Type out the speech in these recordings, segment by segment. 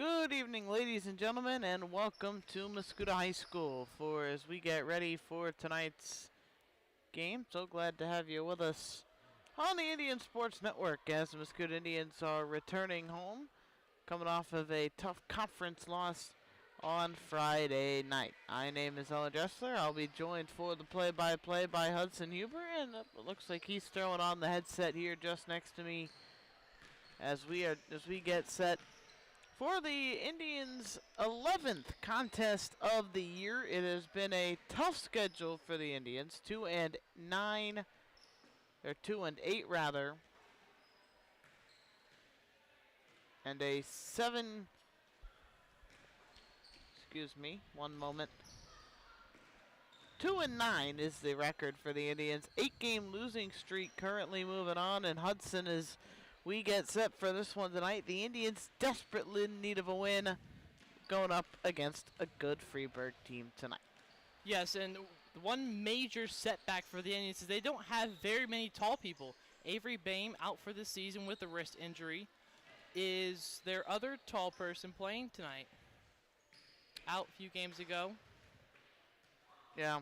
Good evening, ladies and gentlemen, and welcome to Mascoutah High School as we get ready for tonight's game. So glad to have you with us on the Indian Sports Network as the Mascoutah Indians are returning home, coming off of a tough conference loss on Friday night. My name is Ellen Dressler. I'll be joined for the play-by-play by Hudson Huber, and it looks like he's throwing on the headset here just next to me as we get set for the Indians' 11th contest of the year. It has been a tough schedule for the Indians, 2-8 rather, and a 7. Excuse me, one moment. 2-9 is the record for the Indians. 8-game losing streak currently moving on, and Hudson is. We get set for this one tonight. The Indians desperately in need of a win, going up against a good Freeburg team tonight. Yes, and one major setback for the Indians is they don't have very many tall people. Avery Bame out for the season with a wrist injury. Is their other tall person playing tonight? Out a few games ago. Yeah.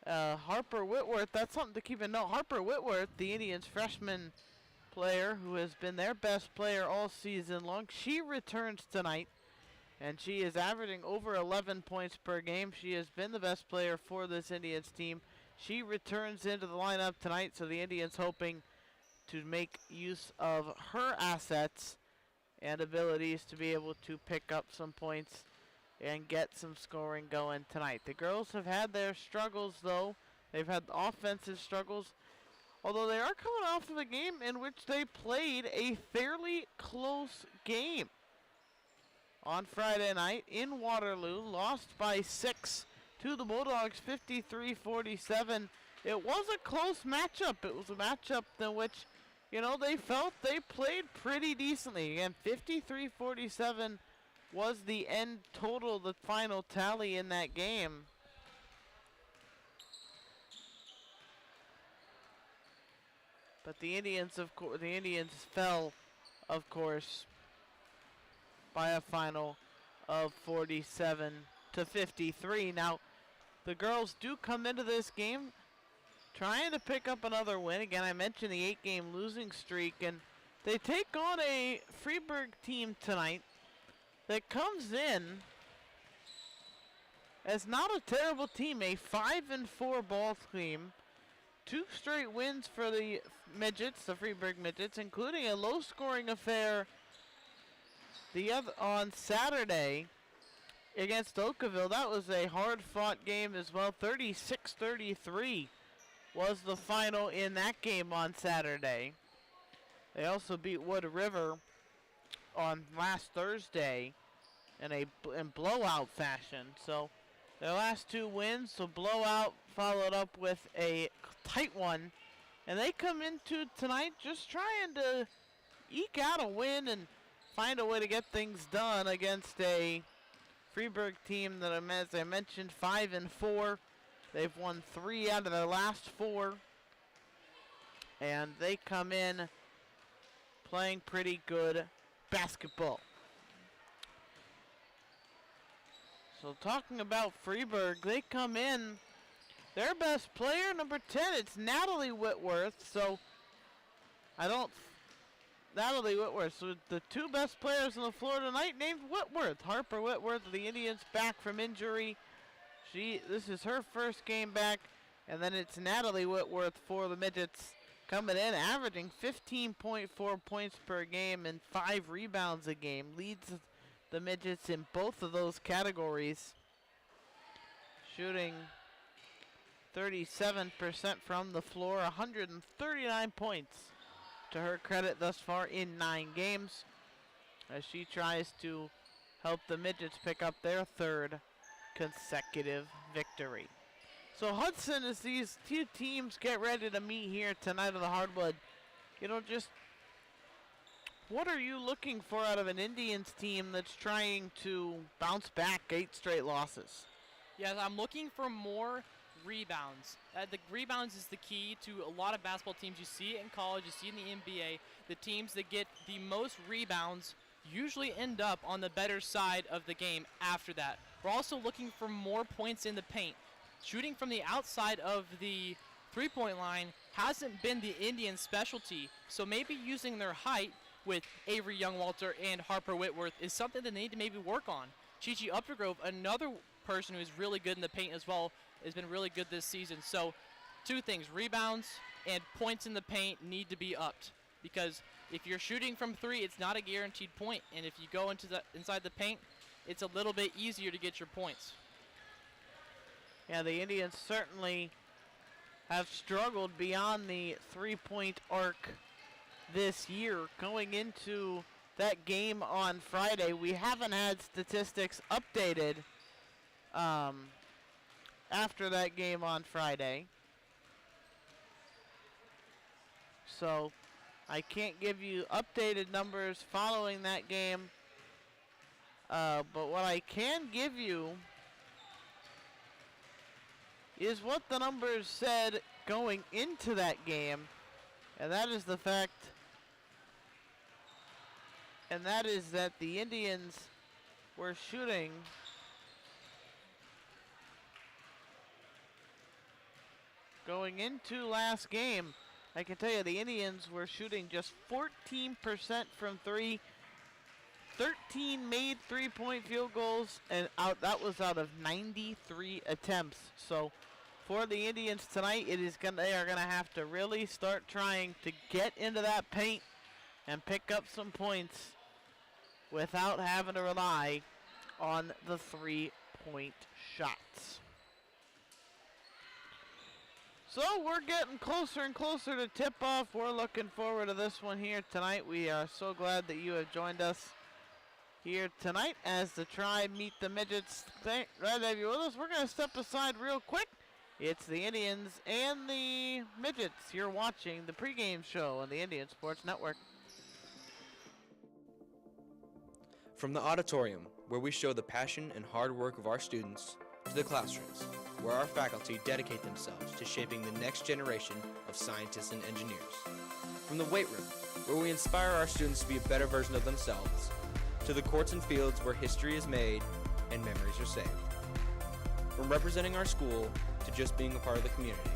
Harper Whitworth, that's something to keep in note. Harper Whitworth, the Indians freshman player who has been their best player all season long, she returns tonight, and she is averaging over 11 points per game. She has been the best player for this Indians team. She returns into the lineup tonight, so the Indians hoping to make use of her assets and abilities to be able to pick up some points and get some scoring going tonight. The girls have had their struggles, though. They've had offensive struggles, although they are coming off of a game in which they played a fairly close game on Friday night in Waterloo, lost by 6 to the Bulldogs, 53-47. It was a close matchup. It was a matchup in which, they felt they played pretty decently. Again, 53-47 was the end total, the final tally in that game. But the Indians, fell, of course, by a final of 47-53. Now, the girls do come into this game trying to pick up another win. Again, I mentioned the 8-game losing streak, and they take on a Freeburg team tonight that comes in as not a terrible team, a 5-4 ball team. 2 straight wins for the Midgets, the Freeburg Midgets, including a low-scoring affair on Saturday against Oakville. That was a hard-fought game as well. 36-33 was the final in that game on Saturday. They also beat Wood River on last Thursday in blowout fashion. So their last 2 wins, so blowout followed up with a tight one. And they come into tonight just trying to eke out a win and find a way to get things done against a Freeburg team that, as I mentioned, 5-4. They've won 3 out of their last 4. And they come in playing pretty good basketball. So talking about Freeburg, they come in, their best player, number 10, it's Natalie Whitworth. So Natalie Whitworth, so the 2 best players on the floor tonight named Whitworth. Harper Whitworth of the Indians back from injury. This is her first game back, and then it's Natalie Whitworth for the Midgets coming in, averaging 15.4 points per game and 5 rebounds a game. Leads the Midgets in both of those categories, shooting 37% from the floor, 139 points to her credit thus far in 9 games, as she tries to help the Midgets pick up their 3rd consecutive victory. So Hudson, as these 2 teams get ready to meet here tonight on the hardwood, just what are you looking for out of an Indians team that's trying to bounce back 8 straight losses? Yes, I'm looking for more rebounds. The rebounds is the key to a lot of basketball teams. You see it in college, you see it in the NBA. The teams that get the most rebounds usually end up on the better side of the game after that. We're also looking for more points in the paint. Shooting from the outside of the three-point line hasn't been the Indians' specialty, so maybe using their height with Avery Youngwalter and Harper Whitworth is something that they need to maybe work on. Chi-Chi Updergrove, another person who is really good in the paint as well, has been really good this season. So two things, rebounds and points in the paint need to be upped, because if you're shooting from three, it's not a guaranteed point, and if you go inside the paint, it's a little bit easier to get your points. Yeah, the Indians certainly have struggled beyond the three-point arc this year. Going into that game on Friday, we haven't had statistics updated after that game on Friday. So I can't give you updated numbers following that game. But what I can give you is what the numbers said going into that game. And that is the fact, and that is that the Indians were shooting going into last game. I can tell you the Indians were shooting just 14% from three, 13 made three-point field goals, and that was out of 93 attempts. So for the Indians tonight, they are gonna have to really start trying to get into that paint and pick up some points without having to rely on the three-point shots. So we're getting closer and closer to tip-off. We're looking forward to this one here tonight. We are so glad that you have joined us here tonight as the Tribe meet the Midgets. Glad to have you with us. We're going to step aside real quick. It's the Indians and the Midgets. You're watching the pregame show on the Indian Sports Network. From the auditorium, where we show the passion and hard work of our students, to the classrooms, where our faculty dedicate themselves to shaping the next generation of scientists and engineers. From the weight room, where we inspire our students to be a better version of themselves, to the courts and fields where history is made and memories are saved. From representing our school to just being a part of the community,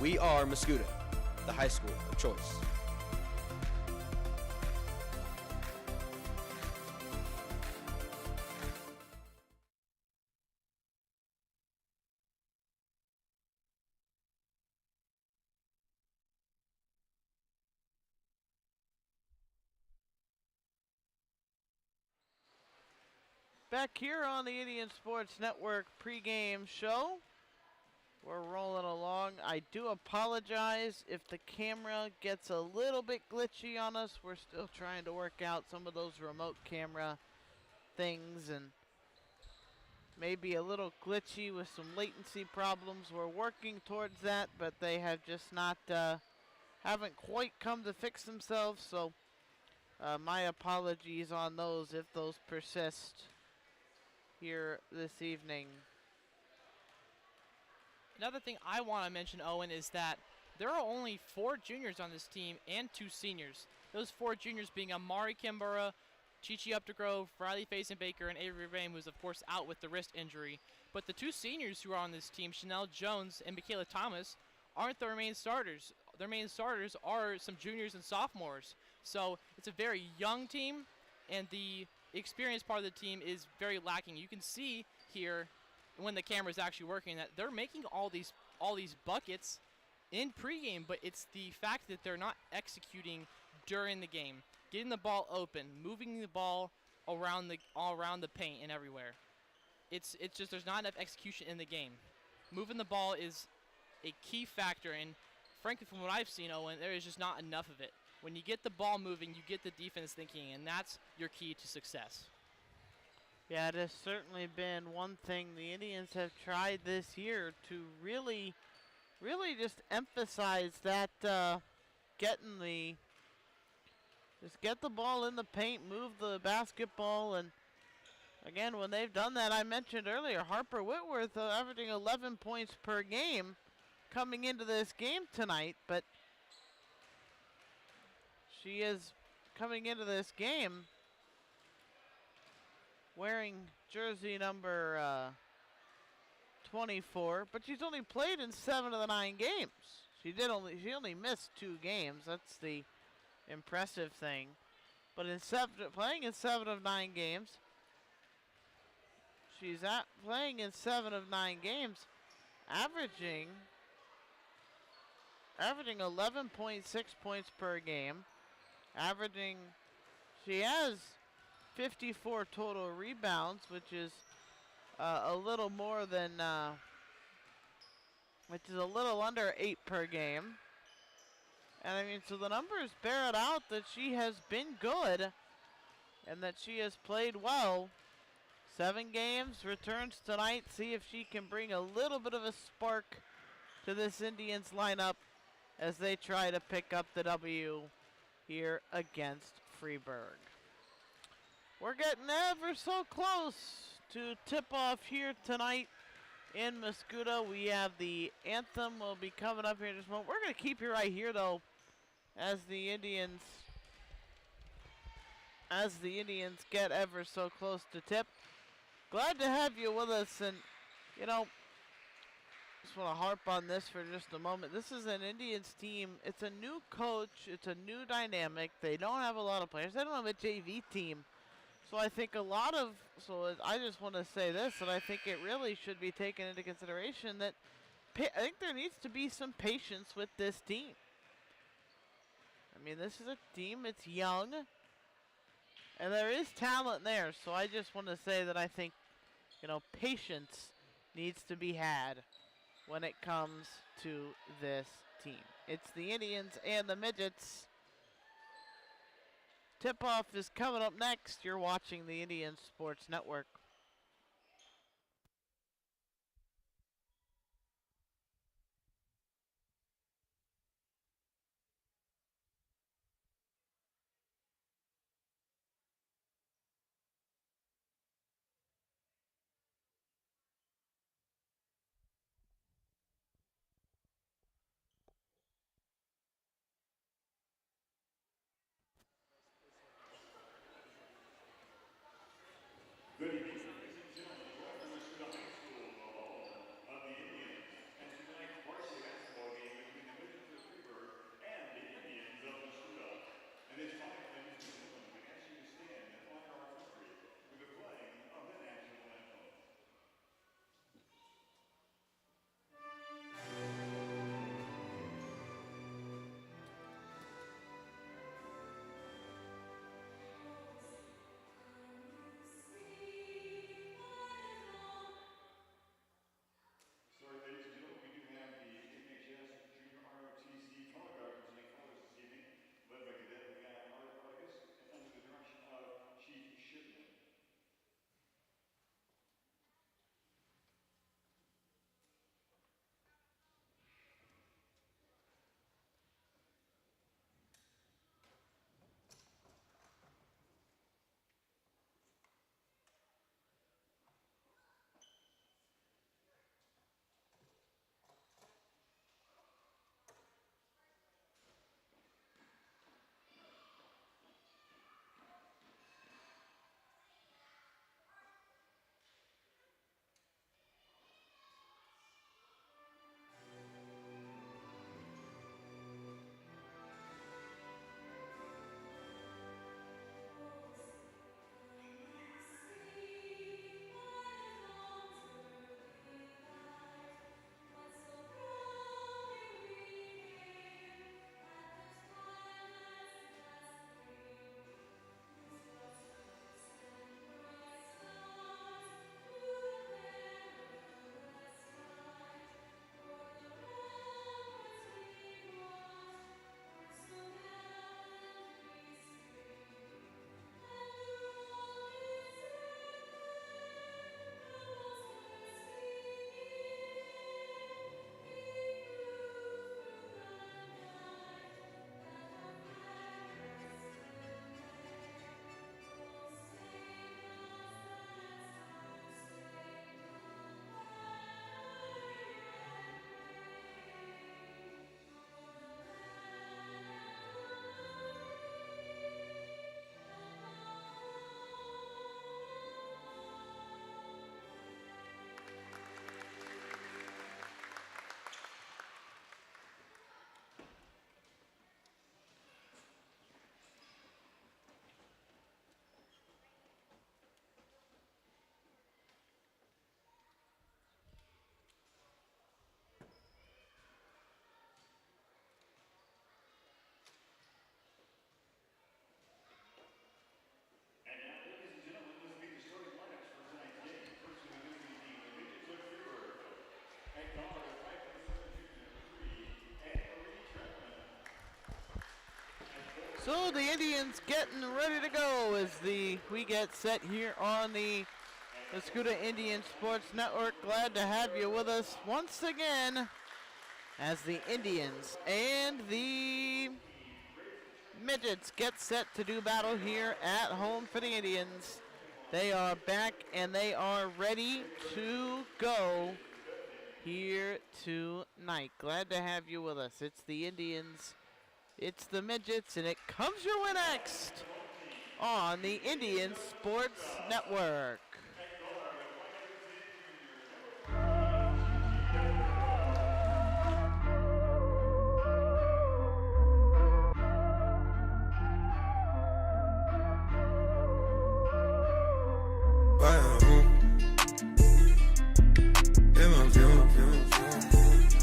we are Mascoutah, the high school of choice. Back here on the Indian Sports Network pregame show. We're rolling along. I do apologize if the camera gets a little bit glitchy on us. We're still trying to work out some of those remote camera things and maybe a little glitchy with some latency problems. We're working towards that, but they have just not, haven't quite come to fix themselves. So my apologies on those if those persist here this evening. Another thing I want to mention, Owen, is that there are only 4 juniors on this team and 2 seniors. Those 4 juniors being Amari Kimbura, Chi-Chi Updergrove, Riley Faison-Baker, and Avery Rame, who's of course out with the wrist injury. But the 2 seniors who are on this team, Chanel Jones and Michaela Thomas, aren't their main starters. Their main starters are some juniors and sophomores. So it's a very young team, and the experienced part of the team is very lacking. You can see here when the camera is actually working that they're making all these buckets in pregame, but it's the fact that they're not executing during the game, getting the ball open, moving the ball around the paint and everywhere. It's just there's not enough execution in the game. Moving the ball is a key factor, and frankly, from what I've seen, Owen, there is just not enough of it. When you get the ball moving, you get the defense thinking, and that's your key to success. Yeah, it has certainly been one thing the Indians have tried this year to really just emphasize that just get the ball in the paint, move the basketball, and again, when they've done that, I mentioned earlier, Harper Whitworth averaging 11 points per game coming into this game tonight, but she is coming into this game wearing jersey number 24, but she's only played in 7 of the 9 games. She only missed 2 games. That's the impressive thing. But playing in 7 of 9 games, she's playing in 7 of 9 games, averaging 11.6 points per game. She has 54 total rebounds, which is a little more than, which is a little under 8 per game. And I mean, so the numbers bear it out that she has been good and that she has played well. 7 games, returns tonight. See if she can bring a little bit of a spark to this Indians lineup as they try to pick up the W here against Freeburg. We're getting ever so close to tip-off here tonight in Mascoutah. We have the anthem will be coming up here in just a moment. We're going to keep you right here, though, as the Indians get ever so close to tip. Glad to have you with us, and you know, just want to harp on this for just a moment. This is an Indians team. It's a new coach. It's a new dynamic. They don't have a lot of players. They don't have a JV team. So I think I just want to say this, that I think it really should be taken into consideration that I think there needs to be some patience with this team. I mean, this is a team, it's young, and there is talent there. So I just want to say that I think, you know, patience needs to be had when it comes to this team. It's the Indians and the Midgets. Tip-off is coming up next. You're watching the Indian Sports Network. Good evening. So the Indians getting ready to go as we get set here on the Mascoutah Indian Sports Network. Glad to have you with us once again as the Indians and the Midgets get set to do battle here at home for the Indians. They are back and they are ready to go here tonight. Glad to have you with us. It's the Indians, it's the Midgets, and it comes your way next on the Indian Sports Network.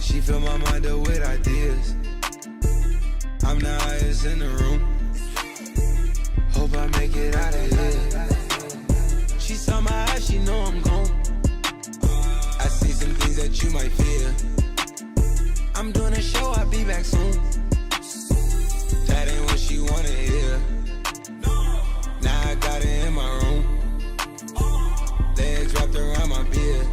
She fill my mind up with ideas. I'm the highest in the room. Hope I make it out of here. She saw my eyes, she know I'm gone. I see some things that you might fear. I'm doing a show, I'll be back soon. That ain't what she wanna hear. Now I got it in my room. Legs wrapped around my beard.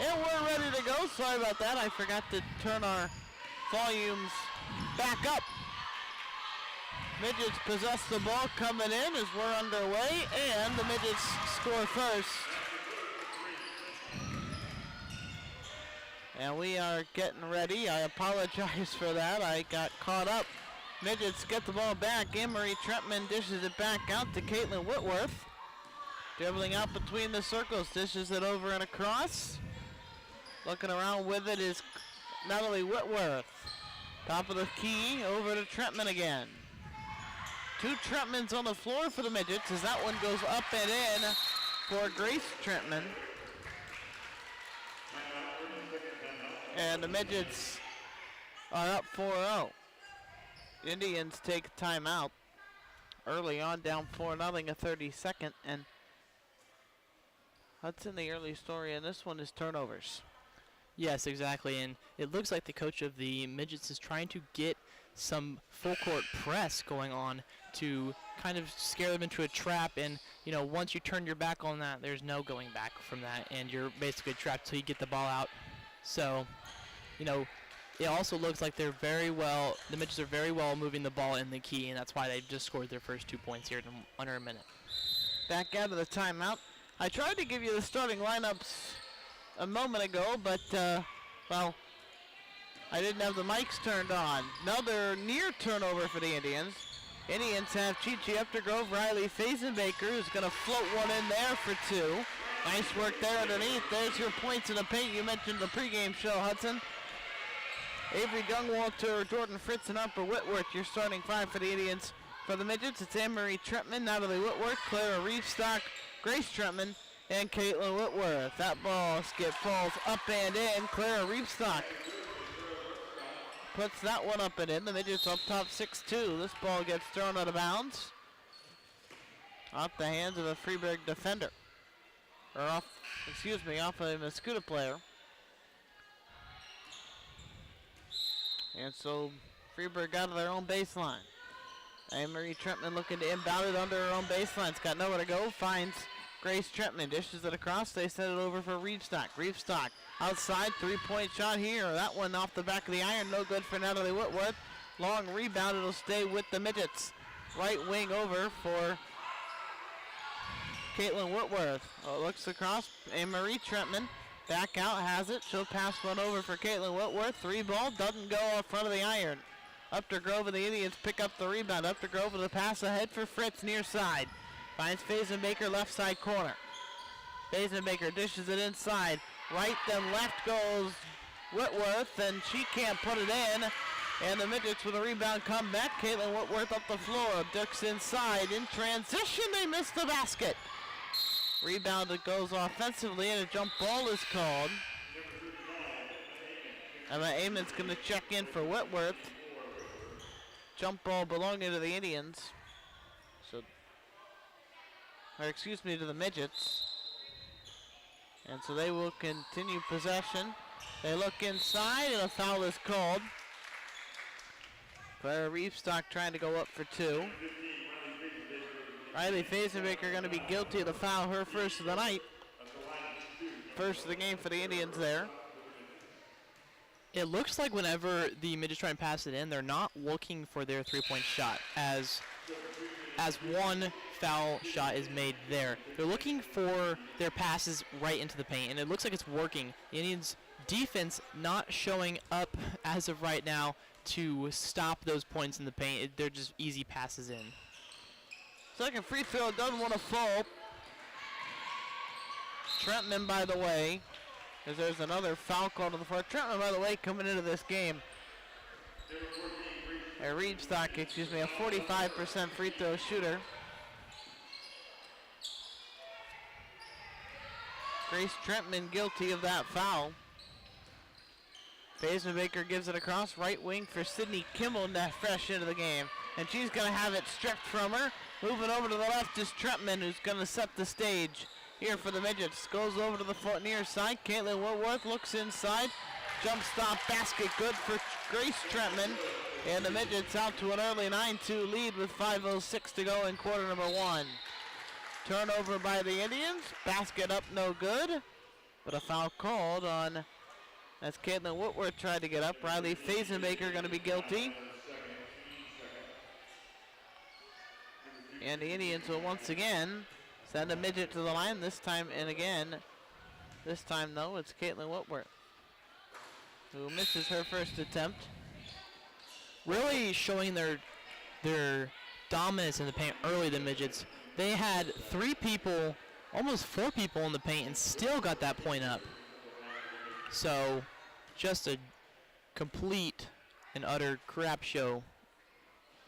And we're ready to go. Sorry about that. I forgot to turn our volumes back up. Midgets possess the ball coming in as we're underway, and the Midgets score first. And we are getting ready. I apologize for that. I got caught up. Midgets get the ball back. Anne-Marie Trentman dishes it back out to Caitlin Whitworth. Dribbling out between the circles, dishes it over and across. Looking around with it is Natalie Whitworth. Top of the key, over to Trentman again. Two Trentmans on the floor for the Midgets as that one goes up and in for Grace Trentman. And the Midgets are up 4-0. Indians take a timeout early on, down 4-0, a 32nd. And that's in the early story, and this one is turnovers. Yes, exactly, and it looks like the coach of the Midgets is trying to get some full court press going on to kind of scare them into a trap, and once you turn your back on that, there's no going back from that, and you're basically trapped till you get the ball out. So, it also looks like the Midgets are very well moving the ball in the key, and that's why they just scored their first 2 points here in under a minute. Back out of the timeout. I tried to give you the starting lineups a moment ago, but, well, I didn't have the mics turned on. Another near turnover for the Indians. Indians have Chi-Chi Updergrove, Riley Fazenbaker, who's going to float one in there for two. Nice work there underneath. There's your points in the paint. You mentioned the pregame show, Hudson. Avery Gungwalter, Jordan Fritz, and Harper Whitworth, your starting five for the Indians. For the Midgets, it's Anne-Marie Trentman, Natalie Whitworth, Clara Reefstock, Grace Trentman, and Caitlin Whitworth. That ball skip falls up and in. Clara Reefstock puts that one up and in. The Midgets up top 6-2. This ball gets thrown out of bounds. Off the hands of a Freeburg defender. Or off a Mascoutah player. And so Freeburg out of their own baseline. Anne-Marie Trentman looking to inbound it under her own baseline. It's got nowhere to go. Finds Grace Trentman, dishes it across. They send it over for Reefstock. Reefstock outside, three-point shot here. That one off the back of the iron, no good for Natalie Whitworth. Long rebound, it'll stay with the Midgets. Right wing over for Caitlin Whitworth. Looks across, Anne-Marie Trentman Back out, has it. She'll pass one over for Caitlin Whitworth. 3-ball, doesn't go off front of the iron. Updergrove and the Indians pick up the rebound. Updergrove with a pass ahead for Fritz near side. Finds Fazenbaker left side corner. Fazenbaker dishes it inside. Right then left goes Whitworth, and she can't put it in. And the Midgets with a rebound come back. Caitlin Whitworth up the floor. Dix inside. In transition, they miss the basket. Rebound that goes offensively, and a jump ball is called. Emma Amon's going to check in for Whitworth. Jump ball belonging to the Indians. To the Midgets. And so they will continue possession. They look inside, and a foul is called. Clara Reefstock trying to go up for 2. Riley Fazenbaker going to be guilty of the foul, her first of the night. First of the game for the Indians there. It looks like whenever the Midgets try and pass it in, they're not looking for their three-point shot as one foul shot is made there. They're looking for their passes right into the paint, and it looks like it's working. The Indians' defense not showing up as of right now to stop those points in the paint. They're just easy passes in. Second free throw doesn't want to fall. Trentman, by the way, as there's another foul call to the floor. Trentman, by the way, coming into this game, a a 45% free throw shooter. Grace Trentman guilty of that foul. Fazenbaker gives it across right wing for Sydney Kimmel fresh into the game. And she's going to have it stripped from her. Moving over to the left is Trentman, who's going to set the stage here for the Midgets. Goes over to the near side. Caitlin Whitworth looks inside. Jump stop basket good for Grace Trentman. And the Midgets out to an early 9-2 lead with 5:06 to go in quarter number 1. Turnover by the Indians. Basket up no good. But a foul called on, as Caitlin Whitworth tried to get up. Riley Fazenbaker going to be guilty. And the Indians will once again send a Midget to the line this time and again. This time, though, it's Caitlin Whitworth, who misses her first attempt. Really showing their dominance in the paint early, the Midgets. They had 3 people, almost 4 people in the paint, and still got that point up. So, just a complete and utter crap show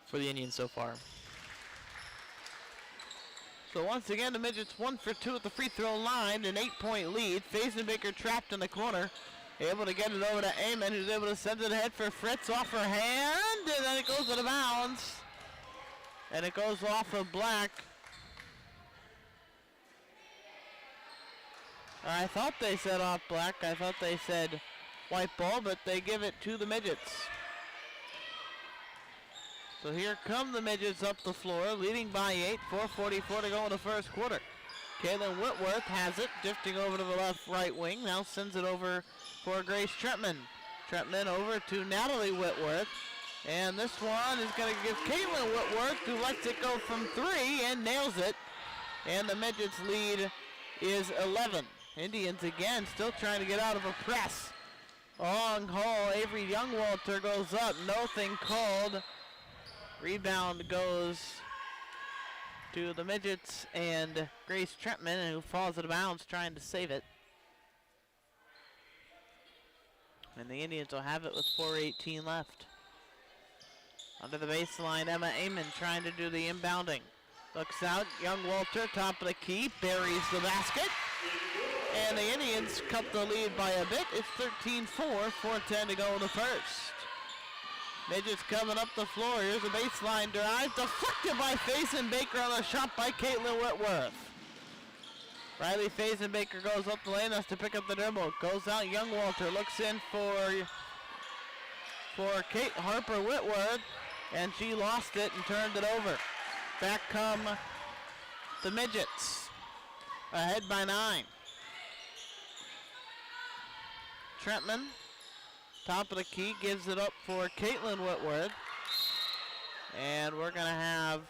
for the Indians so far. So once again, the Midgets 1 for 2 at the free throw line, an 8-point lead. Fazenbaker trapped in the corner, able to get it over to Amon, who's able to send it ahead for Fritz off her hand, and then it goes out of bounds. And it goes off of Black. I thought they said off Black. I thought they said white ball, but they give it to the Midgets. So here come the Midgets up the floor, leading by 8, 4:44 to go in the first quarter. Caitlin Whitworth has it, drifting over to the left right wing. Now sends it over for Grace Trentman. Trentman over to Natalie Whitworth. And this one is going to give Caitlin Whitworth, who lets it go from 3 and nails it. And the Midgets lead is 11. Indians again still trying to get out of a press. Long haul, Avery Youngwalter goes up, nothing called. Rebound goes to the Midgets and Grace Trentman, who falls out of bounds trying to save it. And the Indians will have it with 4:18 left. Under the baseline, Emma Amon trying to do the inbounding. Looks out, Youngwalter, top of the key, buries the basket. And the Indians cut the lead by a bit. It's 13-4, 4:10 to go in the first. Midgets coming up the floor. Here's a baseline drive. Deflected by Fazenbaker on a shot by Caitlin Whitworth. Riley Fazenbaker goes up the lane, has to pick up the dribble. Goes out, Youngwalter looks in for Kate Harper Whitworth, and she lost it and turned it over. Back come the Midgets, ahead by 9. Trentman, top of the key, gives it up for Caitlin Whitworth. And we're going to have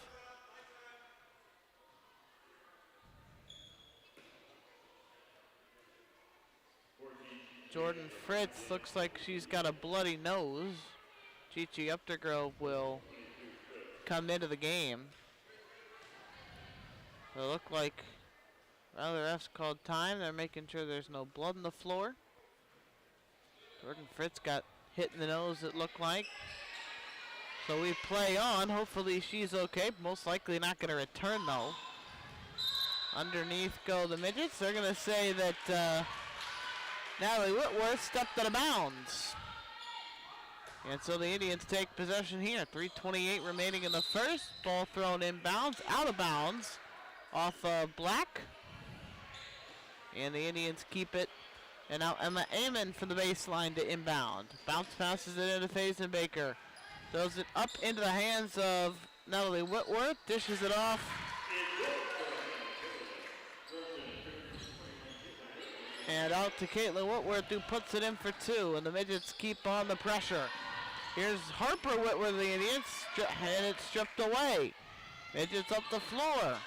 Jordan Fritz looks like she's got a bloody nose. Chi-Chi Updergrove will come into the game. It looked like the refs called time. They're making sure there's no blood on the floor. Jordan Fritz got hit in the nose, it looked like. So we play on. Hopefully she's okay. Most likely not going to return though. Underneath go the Midgets. They're going to say that Natalie Whitworth stepped out of bounds. And so the Indians take possession here. 3:28 remaining in the first. Ball thrown inbounds, out of bounds, off Black. And the Indians keep it. And now Emma Amon from the baseline to inbound. Bounce passes it into Fazenbaker. Throws it up into the hands of Natalie Whitworth. Dishes it off. And out to Caitlin Whitworth, who puts it in for two. And the Midgets keep on the pressure. Here's Harper Whitworth of the Indians. And it's stripped away. Midgets up the floor.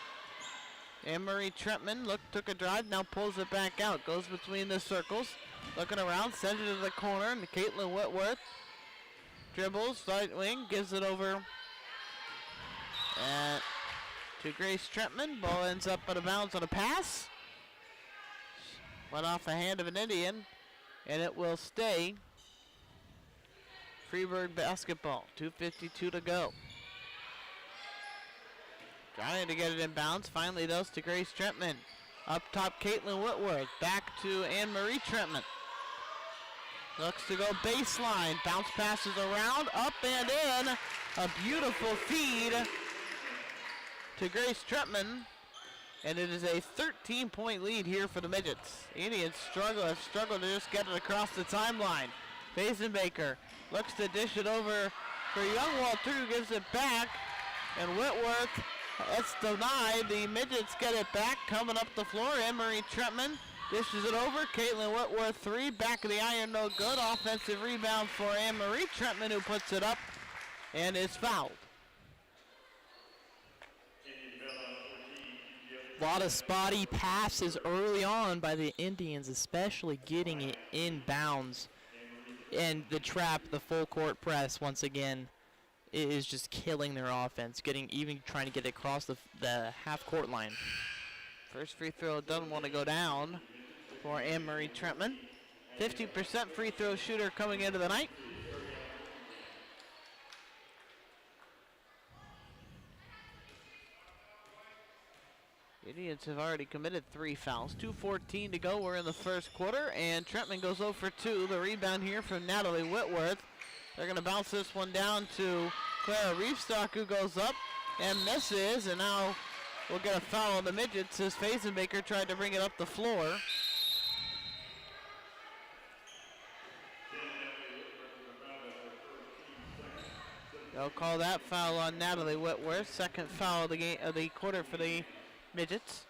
Anne-Marie Trentman took a drive, now pulls it back out. Goes between the circles. Looking around, sends it to the corner. And Caitlin Whitworth dribbles, right wing, gives it over to Grace Trentman. Ball ends up out of bounds on a pass. Went off the hand of an Indian, and it will stay Freeburg basketball. 2:52 to go. Trying to get it in bounds, finally does to Grace Trentman. Up top, Caitlin Whitworth, back to Anne-Marie Trentman. Looks to go baseline, bounce passes around, up and in. A beautiful feed to Grace Trentman. And it is a 13-point lead here for the Midgets. Indians have struggled to just get it across the timeline. Fazenbaker looks to dish it over for Youngwalter, who gives it back. And Whitworth, that's denied. The Midgets get it back, coming up the floor. Anne-Marie Trentman dishes it over. Caitlin Whitworth, three, back of the iron, no good. Offensive rebound for Anne-Marie Trentman, who puts it up and is fouled. A lot of spotty passes early on by the Indians, especially getting it in bounds. And the trap, the full court press, once again, is just killing their offense, even trying to get it across the half court line. First free throw doesn't want to go down for Anne-Marie Trentman. 50% free throw shooter coming into the night. Indians have already committed 3 fouls. 2:14 to go. We're in the first quarter, and Trentman goes 0 for 2. The rebound here from Natalie Whitworth. They're going to bounce this one down to Clara Reefstock, who goes up and misses, and now we'll get a foul on the Midgets as Fazenbaker tried to bring it up the floor. They'll call that foul on Natalie Whitworth. Second foul of the quarter for the Midgets,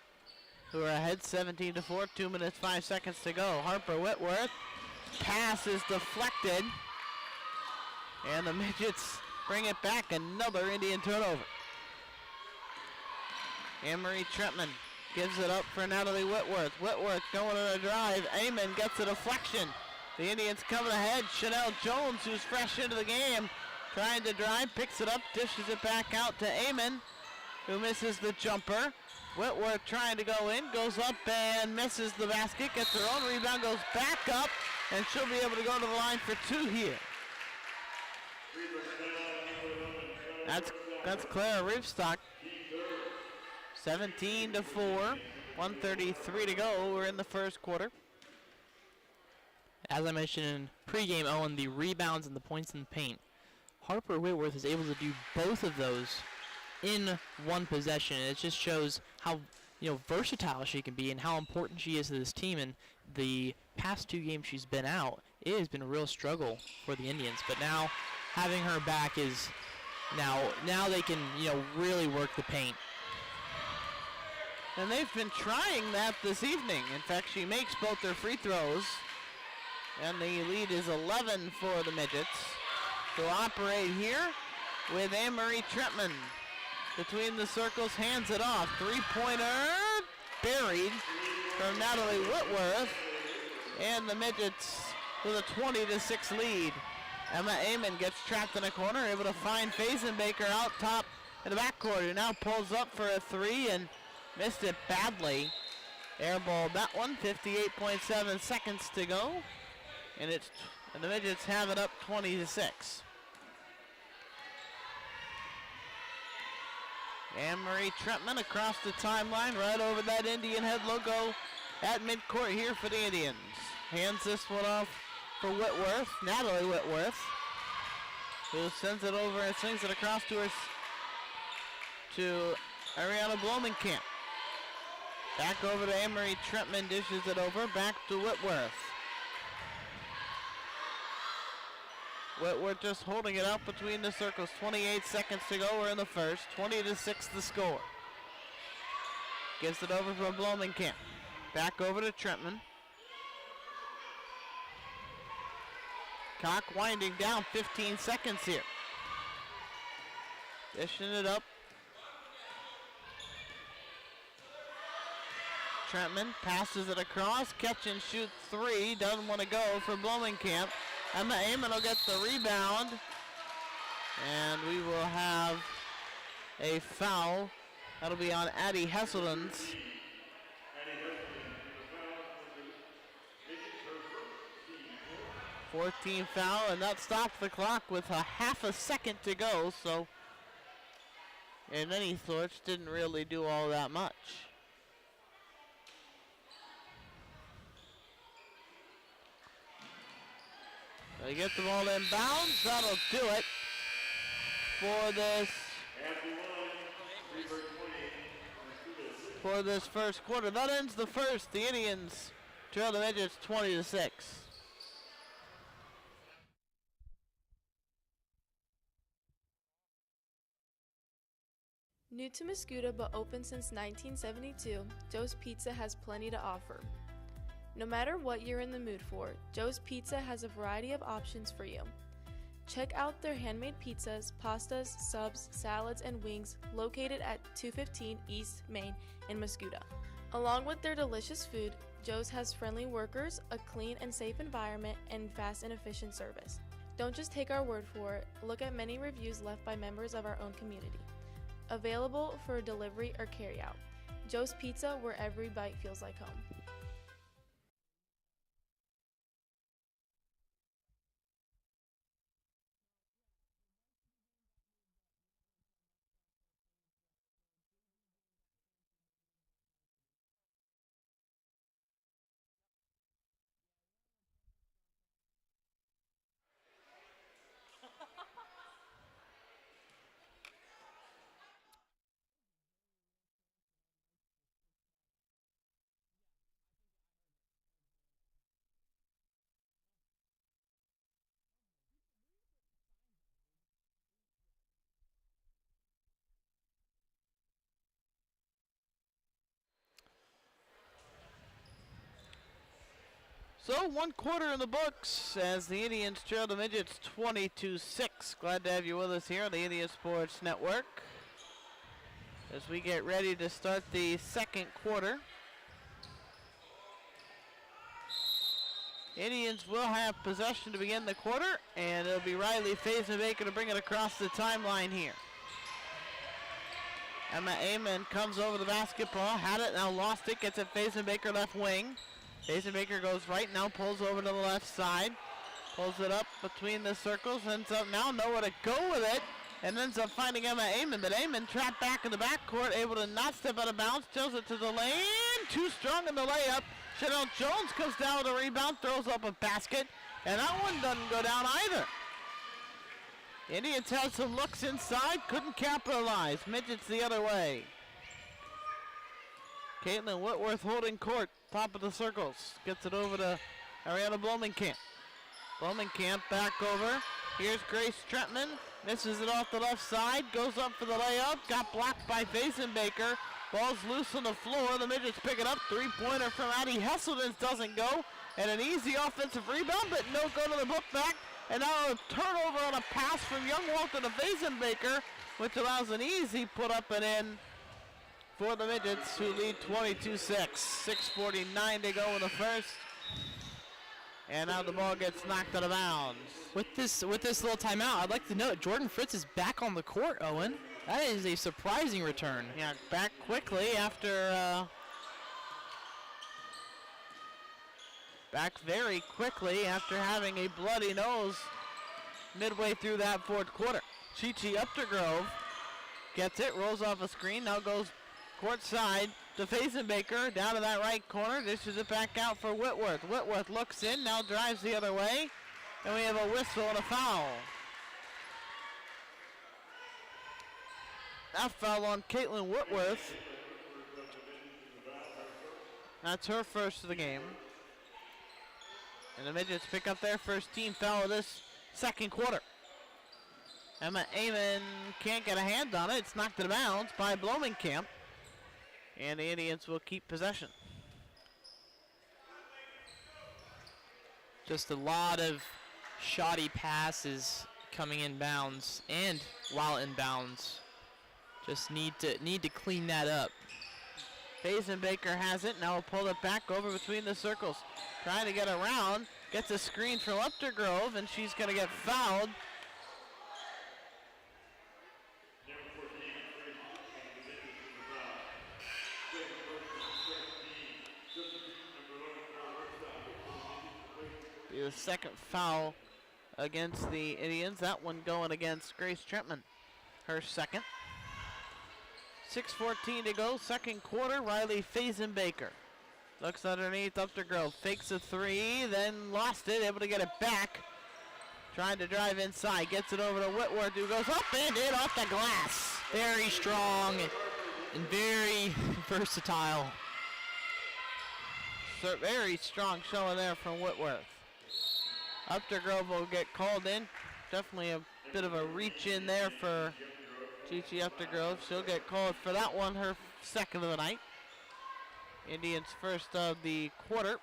who are ahead 17-4, 2 minutes, 5 seconds to go. Harper Whitworth, pass is deflected, and the Midgets bring it back. Another Indian turnover. Anne-Marie Trentman gives it up for Natalie Whitworth. Whitworth going on a drive. Amon gets a deflection. The Indians coming ahead. Chanel Jones, who's fresh into the game, trying to drive, picks it up, dishes it back out to Amon, who misses the jumper. Whitworth trying to go in, goes up and misses the basket, gets her own rebound, goes back up, and she'll be able to go to the line for 2 here. That's Clara Reefstock. 17-4, 1:33 to go. We're in the first quarter. As I mentioned in pregame, Owen, the rebounds and the points in the paint. Harper Whitworth is able to do both of those in one possession. It just shows how versatile she can be and how important she is to this team. And the past 2 games she's been out, it has been a real struggle for the Indians. But now having her back is now they can really work the paint. And they've been trying that this evening. In fact, she makes both their free throws, and the lead is 11 for the Midgets. To operate here with Anne-Marie Trentman. Between the circles, hands it off. 3-pointer buried from Natalie Whitworth. And the Midgets with a 20-6 lead. Emma Amon gets trapped in a corner, able to find Fazenbaker out top in the backcourt, who now pulls up for a three and missed it badly. Airball that one, 58.7 seconds to go. And the Midgets have it up 20-6. Anne-Marie Trentman across the timeline, right over that Indian head logo at midcourt here for the Indians. Hands this one off for Whitworth, Natalie Whitworth, who sends it over and swings it across to her, to Ariana Blomenkamp. Back over to Anne-Marie Trentman, dishes it over, back to Whitworth. Whitworth just holding it out between the circles. 28 seconds to go. We're in the first. 20-6 the score. Gives it over from Blomenkamp. Back over to Trentman. Cock winding down. 15 seconds here. Dishing it up. Trentman passes it across. Catch and shoot three. Doesn't want to go for Blomenkamp. Emma Amon will get the rebound, and we will have a foul. That'll be on Addie Hesselden's. 14 foul, and that stops the clock with a half a second to go, so in any sorts, didn't really do all that much. They get the ball in bounds. That'll do it for this first quarter. That ends the first. The Indians trail the Midgets 20-6. New to Mascoutah but open since 1972, Joe's Pizza has plenty to offer. No matter what you're in the mood for, Joe's Pizza has a variety of options for you. Check out their handmade pizzas, pastas, subs, salads, and wings located at 215 East Main in Mascoutah. Along with their delicious food, Joe's has friendly workers, a clean and safe environment, and fast and efficient service. Don't just take our word for it, look at many reviews left by members of our own community. Available for delivery or carryout. Joe's Pizza, where every bite feels like home. So 1 quarter in the books as the Indians trail the Midgets 22-6. Glad to have you with us here on the Indian Sports Network as we get ready to start the second quarter. Indians will have possession to begin the quarter, and it'll be Riley Fazenbaker to bring it across the timeline here. Emma Amon comes over the basketball, had it, now lost it, gets it Fazenbaker left wing. Fazenbaker goes right, now pulls over to the left side. Pulls it up between the circles, ends up now nowhere to go with it, and ends up finding Emma Amon, but Amon trapped back in the backcourt, able to not step out of bounds, throws it to the lane, too strong in the layup. Chanel Jones comes down with a rebound, throws up a basket, and that one doesn't go down either. Indians had some looks inside, couldn't capitalize. Midgets the other way. Caitlin Whitworth holding court, top of the circles. Gets it over to Ariana Blomenkamp. Blomenkamp back over. Here's Grace Trentman. Misses it off the left side. Goes up for the layup. Got blocked by Fazenbaker. Ball's loose on the floor. The Midgets pick it up. Three-pointer from Addie Hesselden doesn't go. And an easy offensive rebound, but no go to the book back. And now a turnover on a pass from Young Walton to Fazenbaker, which allows an easy put up and in for the Midgets, who lead 22-6. 6:49 to go in the first. And now the ball gets knocked out of bounds. With this little timeout, I'd like to note Jordan Fritz is back on the court, Owen. That is a surprising return. Yeah, back quickly after back very quickly after having a bloody nose midway through that fourth quarter. Chi-Chi Updergrove gets it, rolls off a screen, now goes court side to Fazenbaker, down to that right corner, dishes it back out for Whitworth. Whitworth looks in, now drives the other way, and we have a whistle and a foul. That foul on Caitlin Whitworth. That's her first of the game. And the Midgets pick up their first team foul of this second quarter. Emma Amon can't get a hand on it. It's knocked out of bounds by Blomenkamp. And the Indians will keep possession. Just a lot of shoddy passes coming in bounds and while in bounds. Just need to clean that up. Fazenbaker has it. Now pull it back over between the circles. Trying to get around. Gets a screen from Updergrove, and she's going to get fouled. Be the second foul against the Indians. That one going against Grace Trentman. Her second. 6:14 to go, second quarter. Riley Fazenbaker looks underneath Updergrove, fakes a three, then lost it, able to get it back. Trying to drive inside, gets it over to Whitworth, who goes up and in off the glass. Very strong and very versatile. So very strong showing there from Whitworth. Updergrove will get called in. Definitely a bit of a reach in there for Chi-Chi Updergrove. She'll get called for that one, her second of the night. Indians first of the quarter.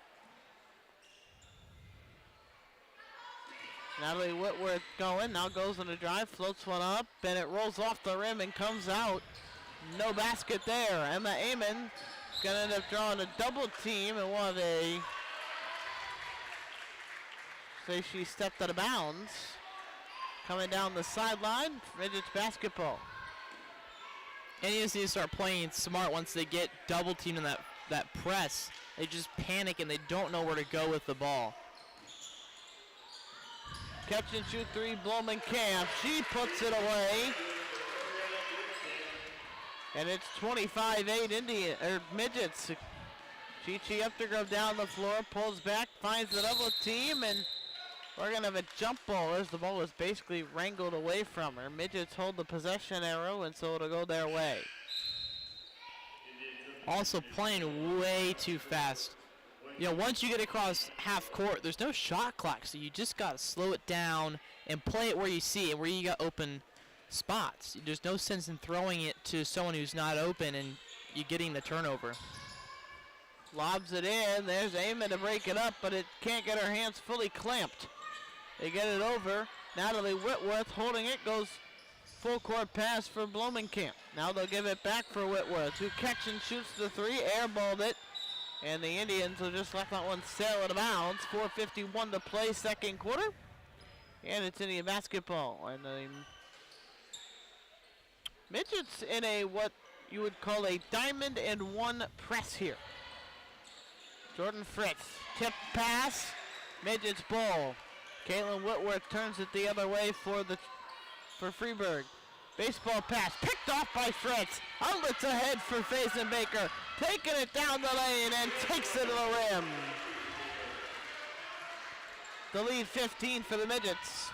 Natalie Whitworth going, now goes on a drive, floats one up, and it rolls off the rim and comes out. No basket there. Emma Amon is going to end up drawing a double team, and one of a, say she stepped out of bounds. Coming down the sideline, Midgets basketball. Indians need to start playing smart once they get double teamed in that press. They just panic and they don't know where to go with the ball. Catch and shoot three, Blomenkamp. She puts it away. And it's 25-8 Midgets. Chi-Chi Updergrove down the floor, pulls back, finds the double team, and we're going to have a jump ball as the ball was basically wrangled away from her. Midgets hold the possession arrow, and so it'll go their way. Also playing way too fast. You know, once you get across half court, there's no shot clock, so you just got to slow it down and play it where you see it, where you got open spots. There's no sense in throwing it to someone who's not open and you getting the turnover. Lobs it in. There's Amon to break it up, but it can't get her hands fully clamped. They get it over. Natalie Whitworth holding it, goes full court pass for Blomenkamp. Now they'll give it back for Whitworth, who catch and shoots the three, airballed it. And the Indians will just let that one sail out of bounds. 4:51 to play, second quarter. And it's Indian basketball. And the Midgets in a what you would call a diamond and one press here. Jordan Fritz, tip pass, Midgets ball. Caitlin Whitworth turns it the other way for Freeburg. Baseball pass, picked off by Fritz. Outlets ahead for Fazenbaker. Taking it down the lane and takes it to the rim. The lead 15 for the Midgets.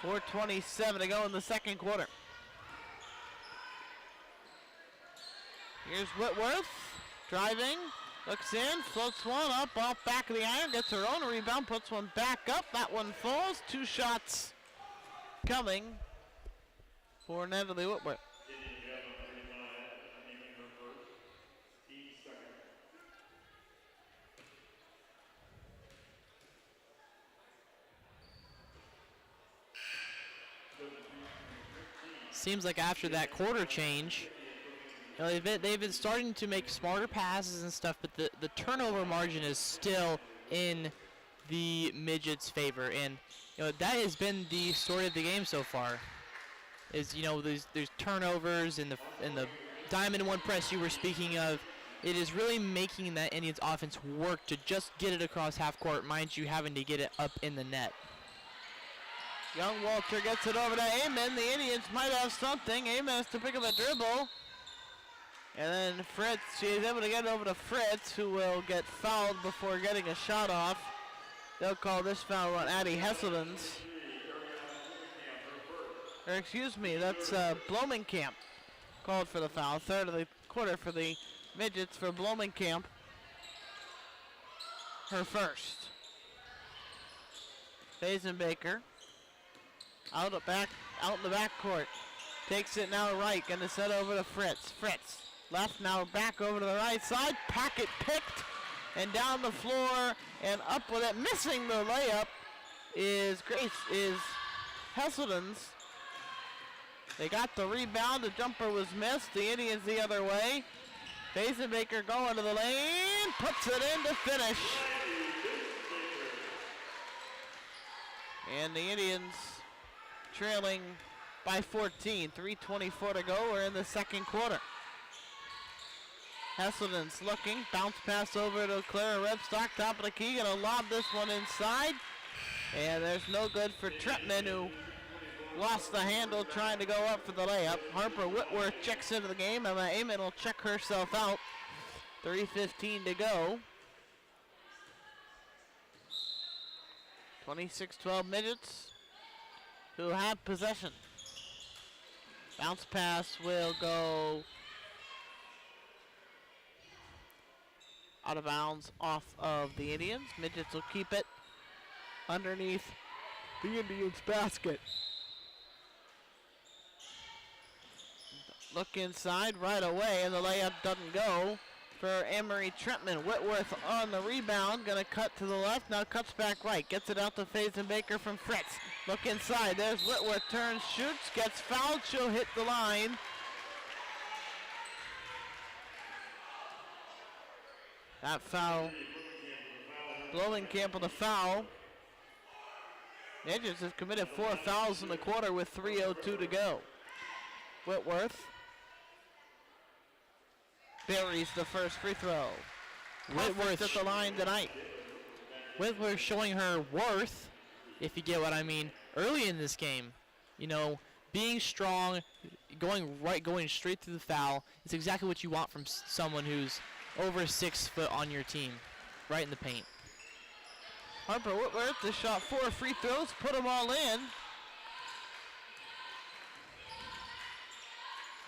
4:27 to go in the second quarter. Here's Whitworth, driving, looks in, floats one up off back of the iron, gets her own rebound, puts one back up. That one falls. Two shots coming for Natalie Whitworth. Seems like after that quarter change, you know, they've been starting to make smarter passes and stuff, but the turnover margin is still in the Midgets' favor. And that has been the story of the game so far. Is there's turnovers in the diamond one press you were speaking of. It is really making that Indians offense work to just get it across half court. Mind you, having to get it up in the net. Young Walter gets it over to Amon. The Indians might have something. Amon has to pick up a dribble. And then Fritz, she's able to get it over to Fritz, who will get fouled before getting a shot off. They'll call this foul on Addie Hesselden's. Or excuse me, that's Blomenkamp called for the foul. Third of the quarter for the Midgets for Blomenkamp. Her first. Baker out in the backcourt. Takes it now right, gonna set over to Fritz. Fritz left, now back over to the right side. Packet picked and down the floor and up with it. Missing the layup is Hesselden's. They got the rebound. The jumper was missed. The Indians the other way. Baker going to the lane. Puts it in to finish. And the Indians trailing by 14. 3:24 to go. We're in the second quarter. Hesselden's looking. Bounce pass over to Clara Rebstock. Top of the key. Going to lob this one inside. And there's no good for Trepman, who lost the handle trying to go up for the layup. Harper Whitworth checks into the game. Emma Amon will check herself out. 3:15 to go. 26-12 Midgets, who have possession. Bounce pass will go out of bounds off of the Indians. Midgets will keep it underneath the Indians' basket. Look inside right away, and the layup doesn't go for Emery Trentman. Whitworth on the rebound, gonna cut to the left, now cuts back right. Gets it out to Baker from Fritz. Look inside, there's Whitworth, turns, shoots, gets fouled, she'll hit the line. That foul, Blomenkamp on the foul. Midgets has committed 4 fouls in the quarter with 3:02 to go. Whitworth buries the first free throw. Whitworth at the line tonight. Whitworth showing her worth, if you get what I mean, early in this game. Being strong, going straight through the foul. It's exactly what you want from someone who's over 6 foot on your team, right in the paint. Harper Whitworth has shot 4 free throws, put them all in.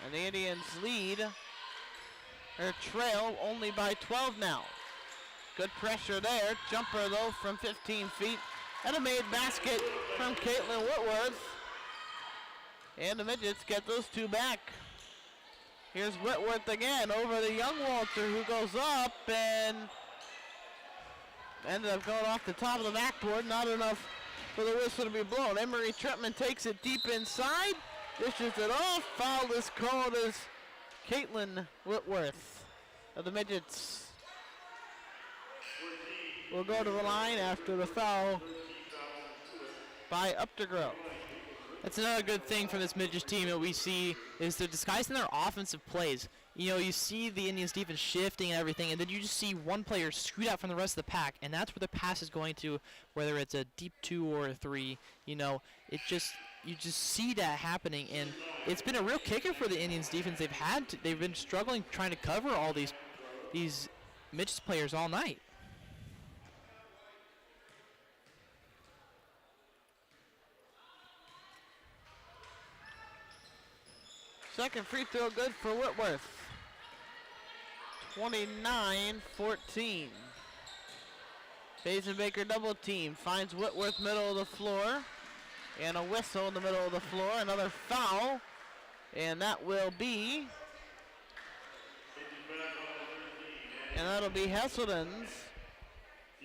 And the Indians lead, or trail, only by 12 now. Good pressure there. Jumper, though, from 15 feet. And a made basket from Caitlin Whitworth. And the Midgets get those 2 back. Here's Whitworth again over the young Walter, who goes up and ended up going off the top of the backboard. Not enough for the whistle to be blown. Emery Trentman takes it deep inside. Dishes it off. Foul is called as Caitlin Whitworth of the Midgets will go to the line after the foul by Updegrove. That's another good thing from this Midgets team that we see is they're disguising their offensive plays. You see the Indians defense shifting and everything, and then you just see one player scoot out from the rest of the pack, and that's where the pass is going to, whether it's a deep 2 or a 3. You just see that happening, and it's been a real kicker for the Indians defense. They've been struggling trying to cover all these Midgets players all night. Second free throw good for Whitworth. 29-14. Baker double team. Finds Whitworth middle of the floor. And a whistle in the middle of the floor. Another foul. And that will be... And that'll be Hesselden's.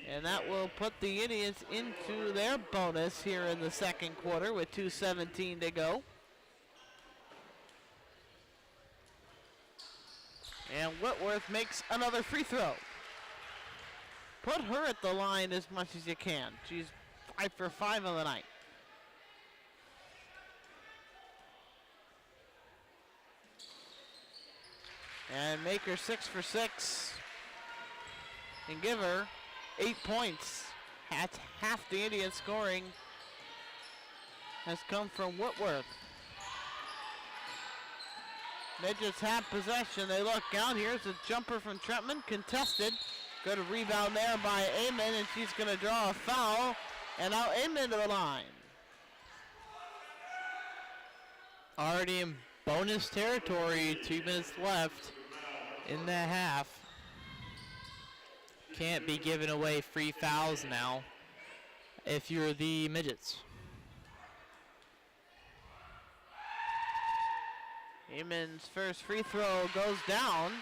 And that will put the Indians into their bonus here in the second quarter with 2:17 to go. And Whitworth makes another free throw. put her at the line as much as you can. She's 5 for 5 on the night. And make her 6 for 6. And give her 8 points. That's half the Indian scoring has come from Whitworth. Midgets have possession. They look out. Here's a jumper from Trentman, contested. Good rebound there by Amon, and she's going to draw a foul. And now Amon to the line. Already in bonus territory, 2 minutes left in the half. Can't be giving away free fouls now if you're the Midgets. Amon's first free throw goes down.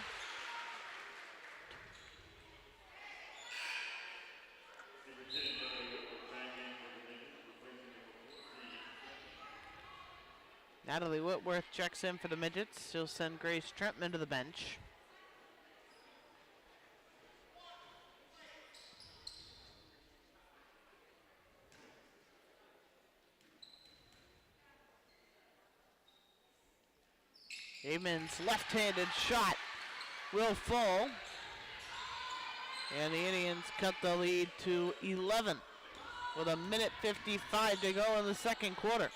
Natalie Whitworth checks in for the Midgets. She'll send Grace Trentman to the bench. Amon's left-handed shot will fall. And the Indians cut the lead to 11 with 1:55 to go in the second quarter.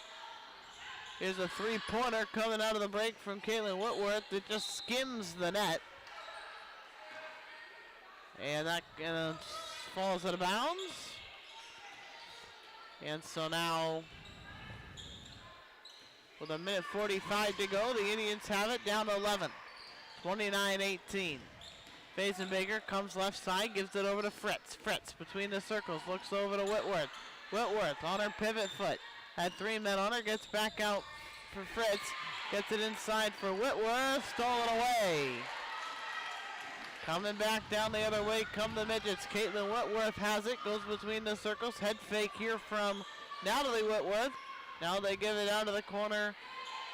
Here's a three-pointer coming out of the break from Caitlin Whitworth that just skims the net. And that falls out of bounds. And so now, with 1:45 to go, the Indians have it down to 11. 29-18. Fazenbaker comes left side, gives it over to Fritz. Fritz between the circles, looks over to Whitworth. Whitworth on her pivot foot. Had 3 men on her, gets back out for Fritz. Gets it inside for Whitworth, stolen away. Coming back down the other way come the Midgets. Caitlin Whitworth has it, goes between the circles. Head fake here from Natalie Whitworth. Now they give it out of the corner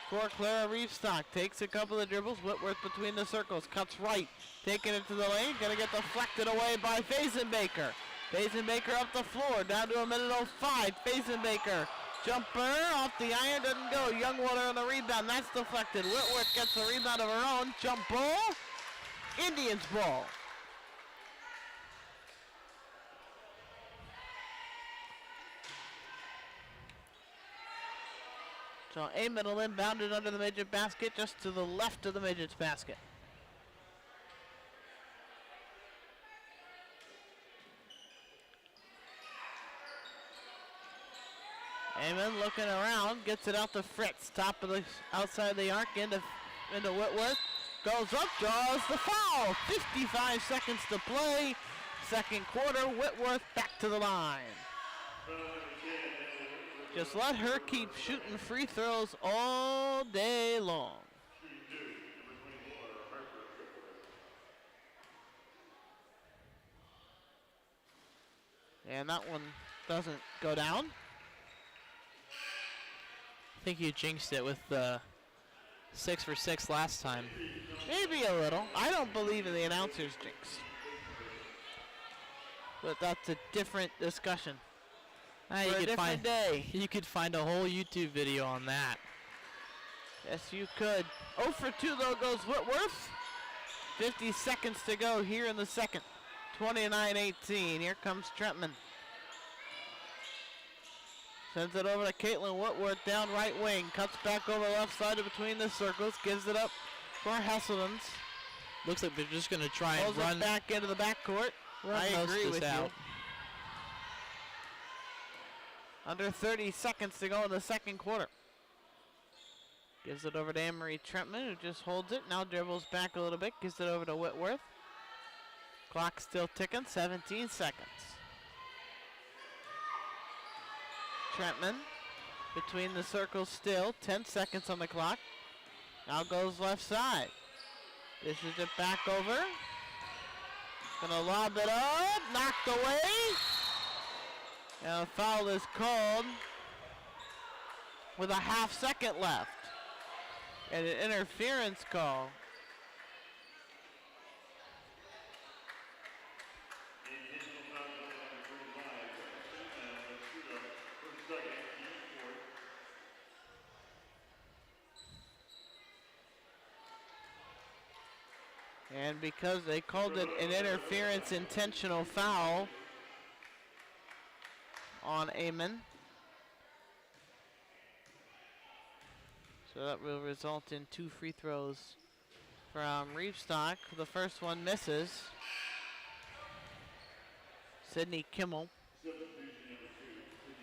for Clara Reefstock. Takes a couple of dribbles. Whitworth between the circles. Cuts right. Taking it to the lane. Going to get deflected away by Fazenbaker. Fazenbaker up the floor. Down to 1:05. Fazenbaker. Jumper off the iron. Doesn't go. Youngwater on the rebound. That's deflected. Whitworth gets the rebound of her own. Jump ball. Indians ball. So Amon will inbound it under the Midget basket, just to the left of the Midget's basket. Amon looking around, gets it out to Fritz, top of the outside the arc into Whitworth. Goes up, draws the foul. 55 seconds to play. Second quarter, Whitworth back to the line. Just let her keep shooting free throws all day long. And that one doesn't go down. I think you jinxed it with the 6 for 6 last time. Maybe a little. I don't believe in the announcer's jinx. But that's a different discussion. You For a could different day. You could find a whole YouTube video on that. Yes, you could. 0 for 2 though goes Whitworth. 50 seconds to go here in the second. 29-18. Here comes Trentman. Sends it over to Caitlin Whitworth down right wing. Cuts back over left side between the circles. Gives it up for Hesselman's. Looks like they're just going to try and Pulls run it back into the backcourt. I most agree of with this out. you. Under 30 seconds to go in the second quarter. Gives it over to Anne-Marie Trentman, who just holds it. Now dribbles back a little bit. Gives it over to Whitworth. Clock still ticking. 17 seconds. Trentman between the circles still. 10 seconds on the clock. Now goes left side. Dishes it back over. Gonna lob it up. Knocked away. And a foul is called with a half second left. And an interference call. And because they called it an interference intentional foul on Amon. So that will result in 2 free throws from Reedstock. The first one misses. Sydney Kimmel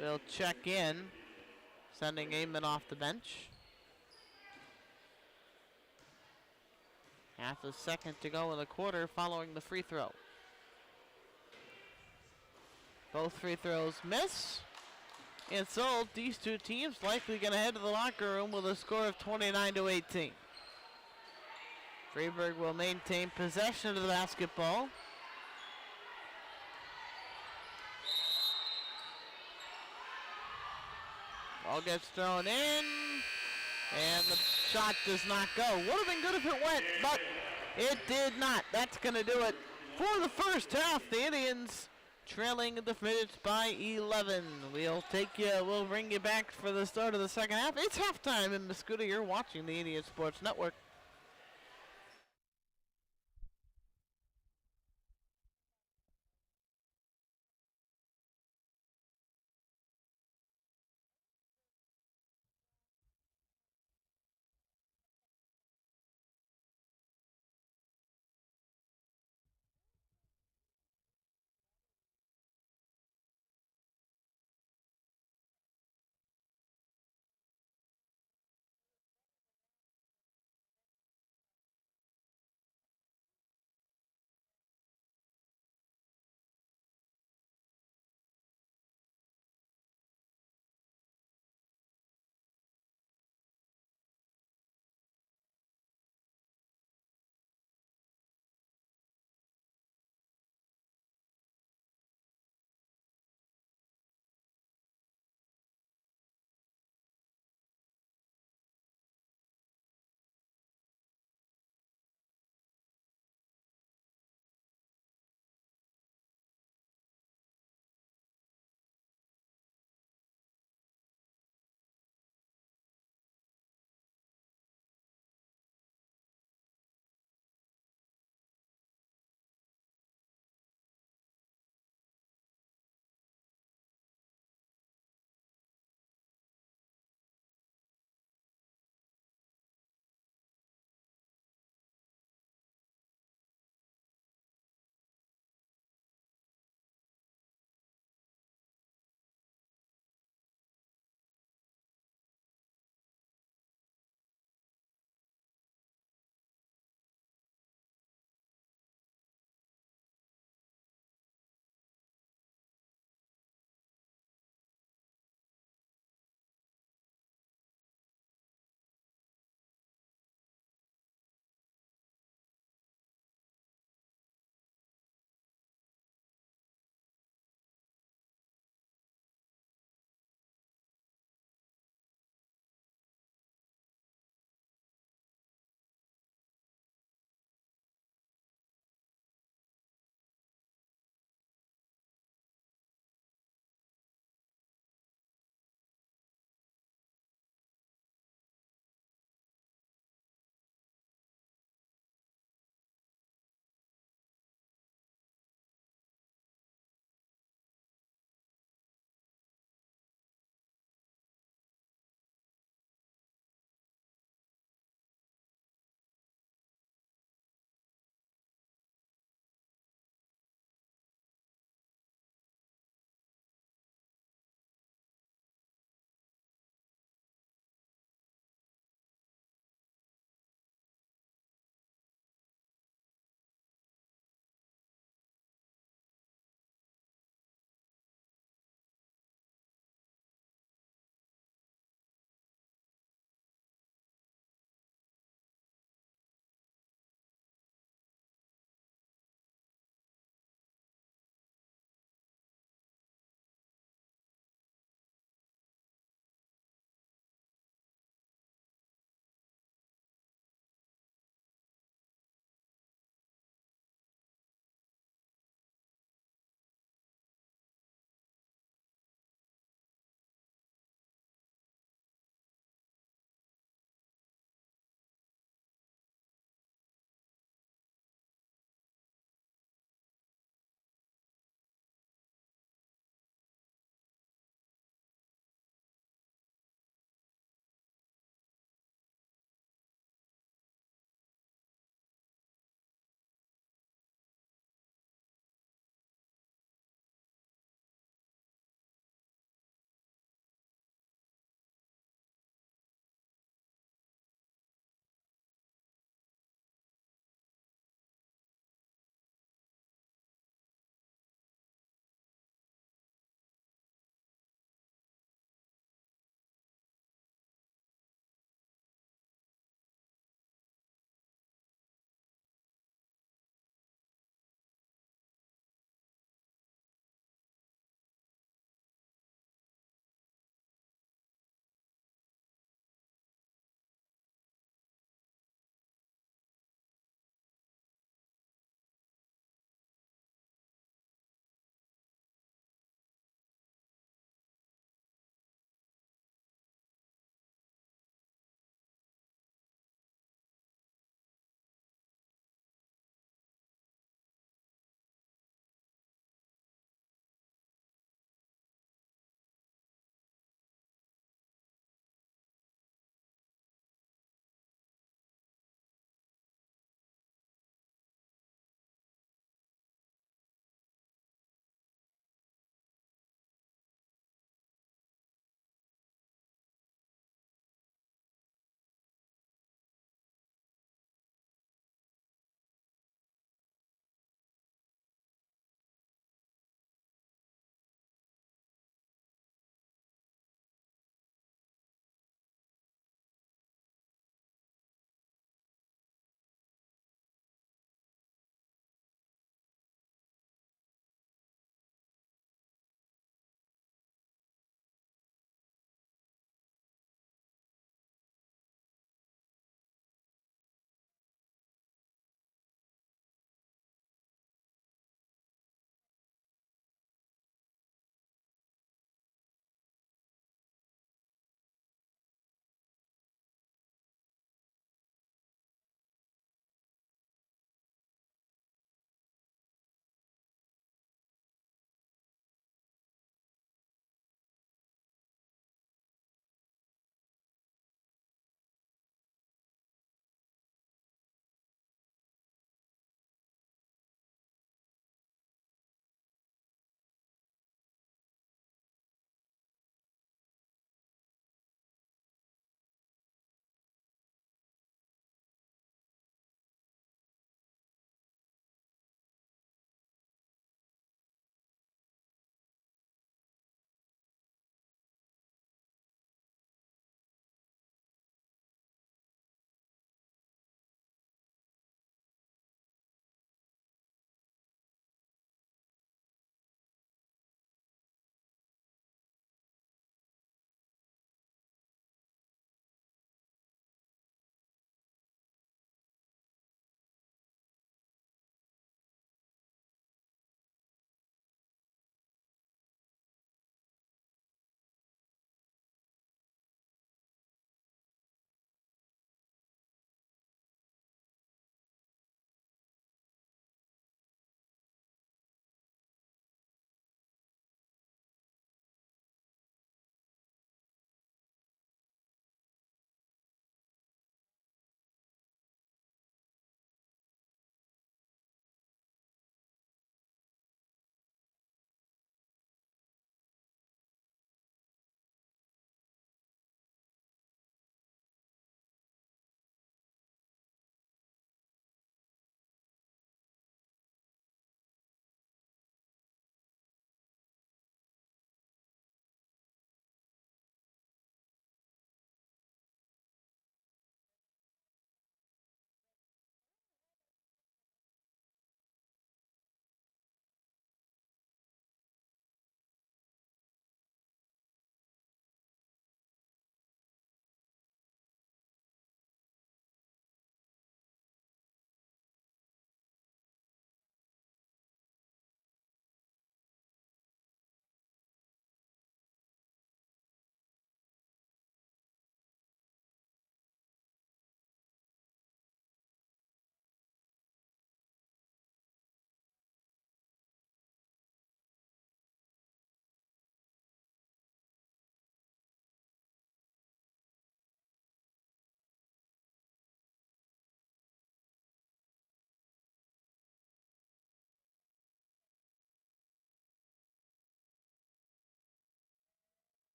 will check in, sending Amon off the bench. Half a second to go in the quarter following the free throw. Both free throws miss. And so these two teams likely going to head to the locker room with a score of 29-18. Freeburg will maintain possession of the basketball. Ball gets thrown in, and the shot does not go. Would have been good if it went, but it did not. That's going to do it for the first half. The Indians trailing the Midgets by 11. We'll bring you back for the start of the second half. It's halftime in Mascoutah. You're watching the Indian Sports Network.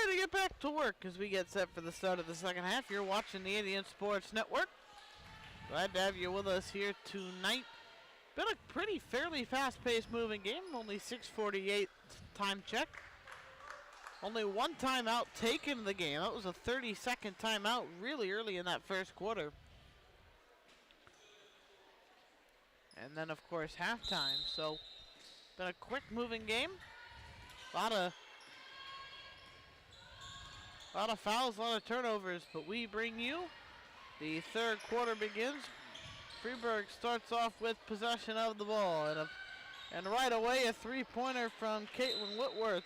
ready to get back to work as we get set for the start of the second half. You're watching the Indian Sports Network. Glad to have you with us here tonight. Been a pretty fairly fast-paced moving game. Only 6:48 time check. Only one timeout taken in the game. That was a 30-second timeout really early in that first quarter. And then, of course, halftime. So, been a quick moving game. A lot of fouls, a lot of turnovers, but we bring you the third quarter begins. Freeburg starts off with possession of the ball, and right away a three-pointer from Caitlin Whitworth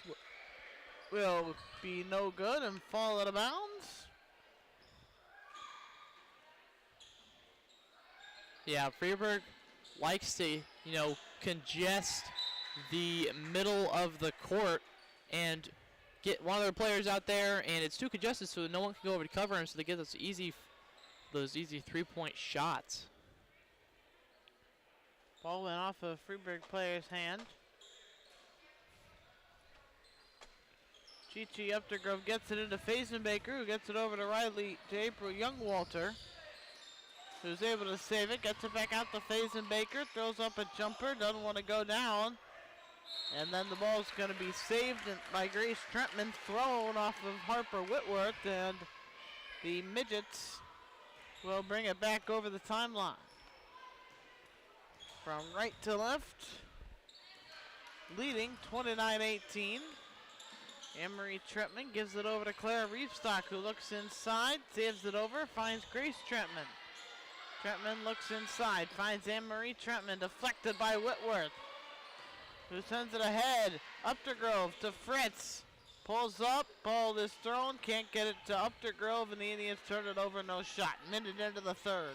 will be no good and fall out of bounds. Yeah, Freeburg likes to, congest the middle of the court and get one of their players out there, and it's too congested, so no one can go over to cover him, so they get those easy three-point shots. Ball went off a Freeburg player's hand. Chi-Chi Updergrove gets it into Fazenbaker, who gets it over to April Youngwalter, who's able to save it, gets it back out to Fazenbaker, throws up a jumper, doesn't want to go down. And then the ball's going to be saved by Grace Trentman, thrown off of Harper Whitworth, and the Midgets will bring it back over the timeline. From right to left, leading 29-18. Anne-Marie Trentman gives it over to Clara Reefstock, who looks inside, saves it over, finds Grace Trentman. Trentman looks inside, finds Anne-Marie Trentman, deflected by Whitworth, who sends it ahead. Updergrove to Fritz. Pulls up, ball is thrown, can't get it to Updergrove, and the Indians turn it over, no shot. Minute into the third.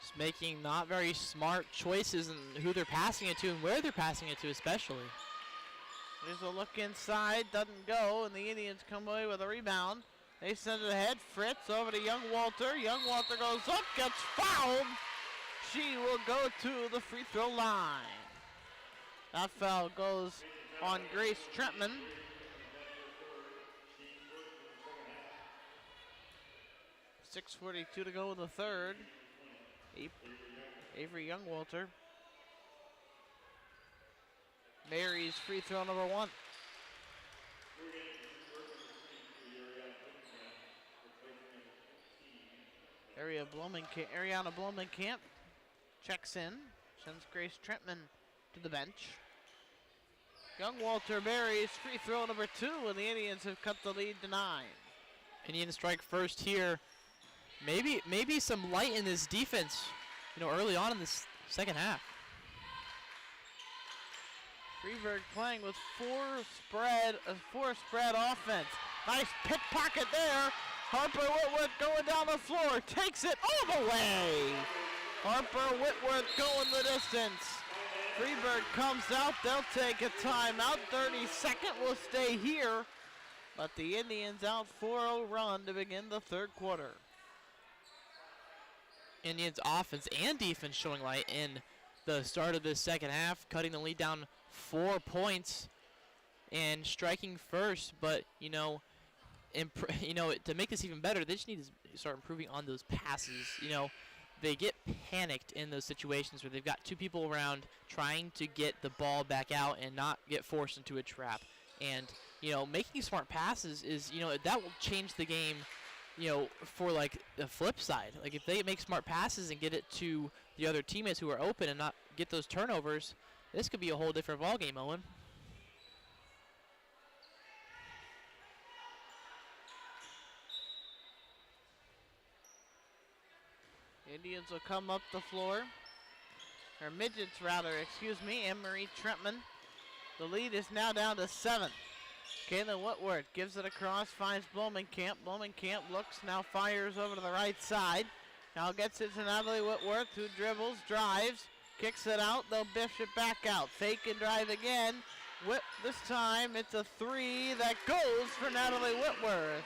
Just making not very smart choices in who they're passing it to and where they're passing it to especially. There's a look inside, doesn't go, and the Indians come away with a rebound. They send it ahead, Fritz over to Youngwalter. Youngwalter goes up, gets fouled. She will go to the free throw line. That foul goes on Grace Trentman. .6:42 to go in the third. Avery Youngwalter. Mary's free throw number one. Ariana Blomenkamp checks in, sends Grace Trentman to the bench. Youngwalter Berry's free throw number two, and the Indians have cut the lead to 9. Indians strike first here. Maybe some light in this defense, early on in this second half. Freeburg playing with four spread offense. Nice pickpocket there. Harper Whitworth going down the floor, takes it all the way. Harper Whitworth going the distance. Freeburg comes out, they'll take a timeout. 32nd will stay here, but the Indians out 4-0 run to begin the third quarter. Indians offense and defense showing light in the start of this second half, cutting the lead down 4 points and striking first. But to make this even better, they just need to start improving on those passes. They get panicked in those situations where they've got two people around trying to get the ball back out and not get forced into a trap. And making smart passes is that will change the game. For like the flip side, like if they make smart passes and get it to the other teammates who are open and not get those turnovers, this could be a whole different ball game, Owen. Indians will come up the floor. Or Midgets rather, excuse me, Anne-Marie Trentman. The lead is now down to 7. Caitlin Whitworth gives it across, finds Blomenkamp. Blomenkamp looks, now fires over to the right side. Now gets it to Natalie Whitworth, who dribbles, drives, kicks it out. They'll bish it back out. Fake and drive again. This time it's a 3 that goes for Natalie Whitworth.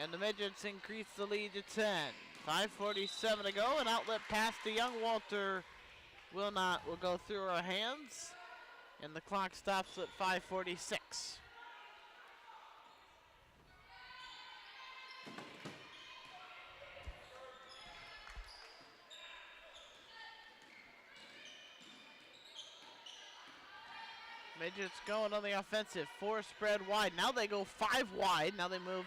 And the Midgets increase the lead to 10. 5:47 to go. An outlet pass to Youngwalter will go through her hands. And the clock stops at 5:46. Midgets going on the offensive. 4 spread wide. Now they go 5 wide. Now they move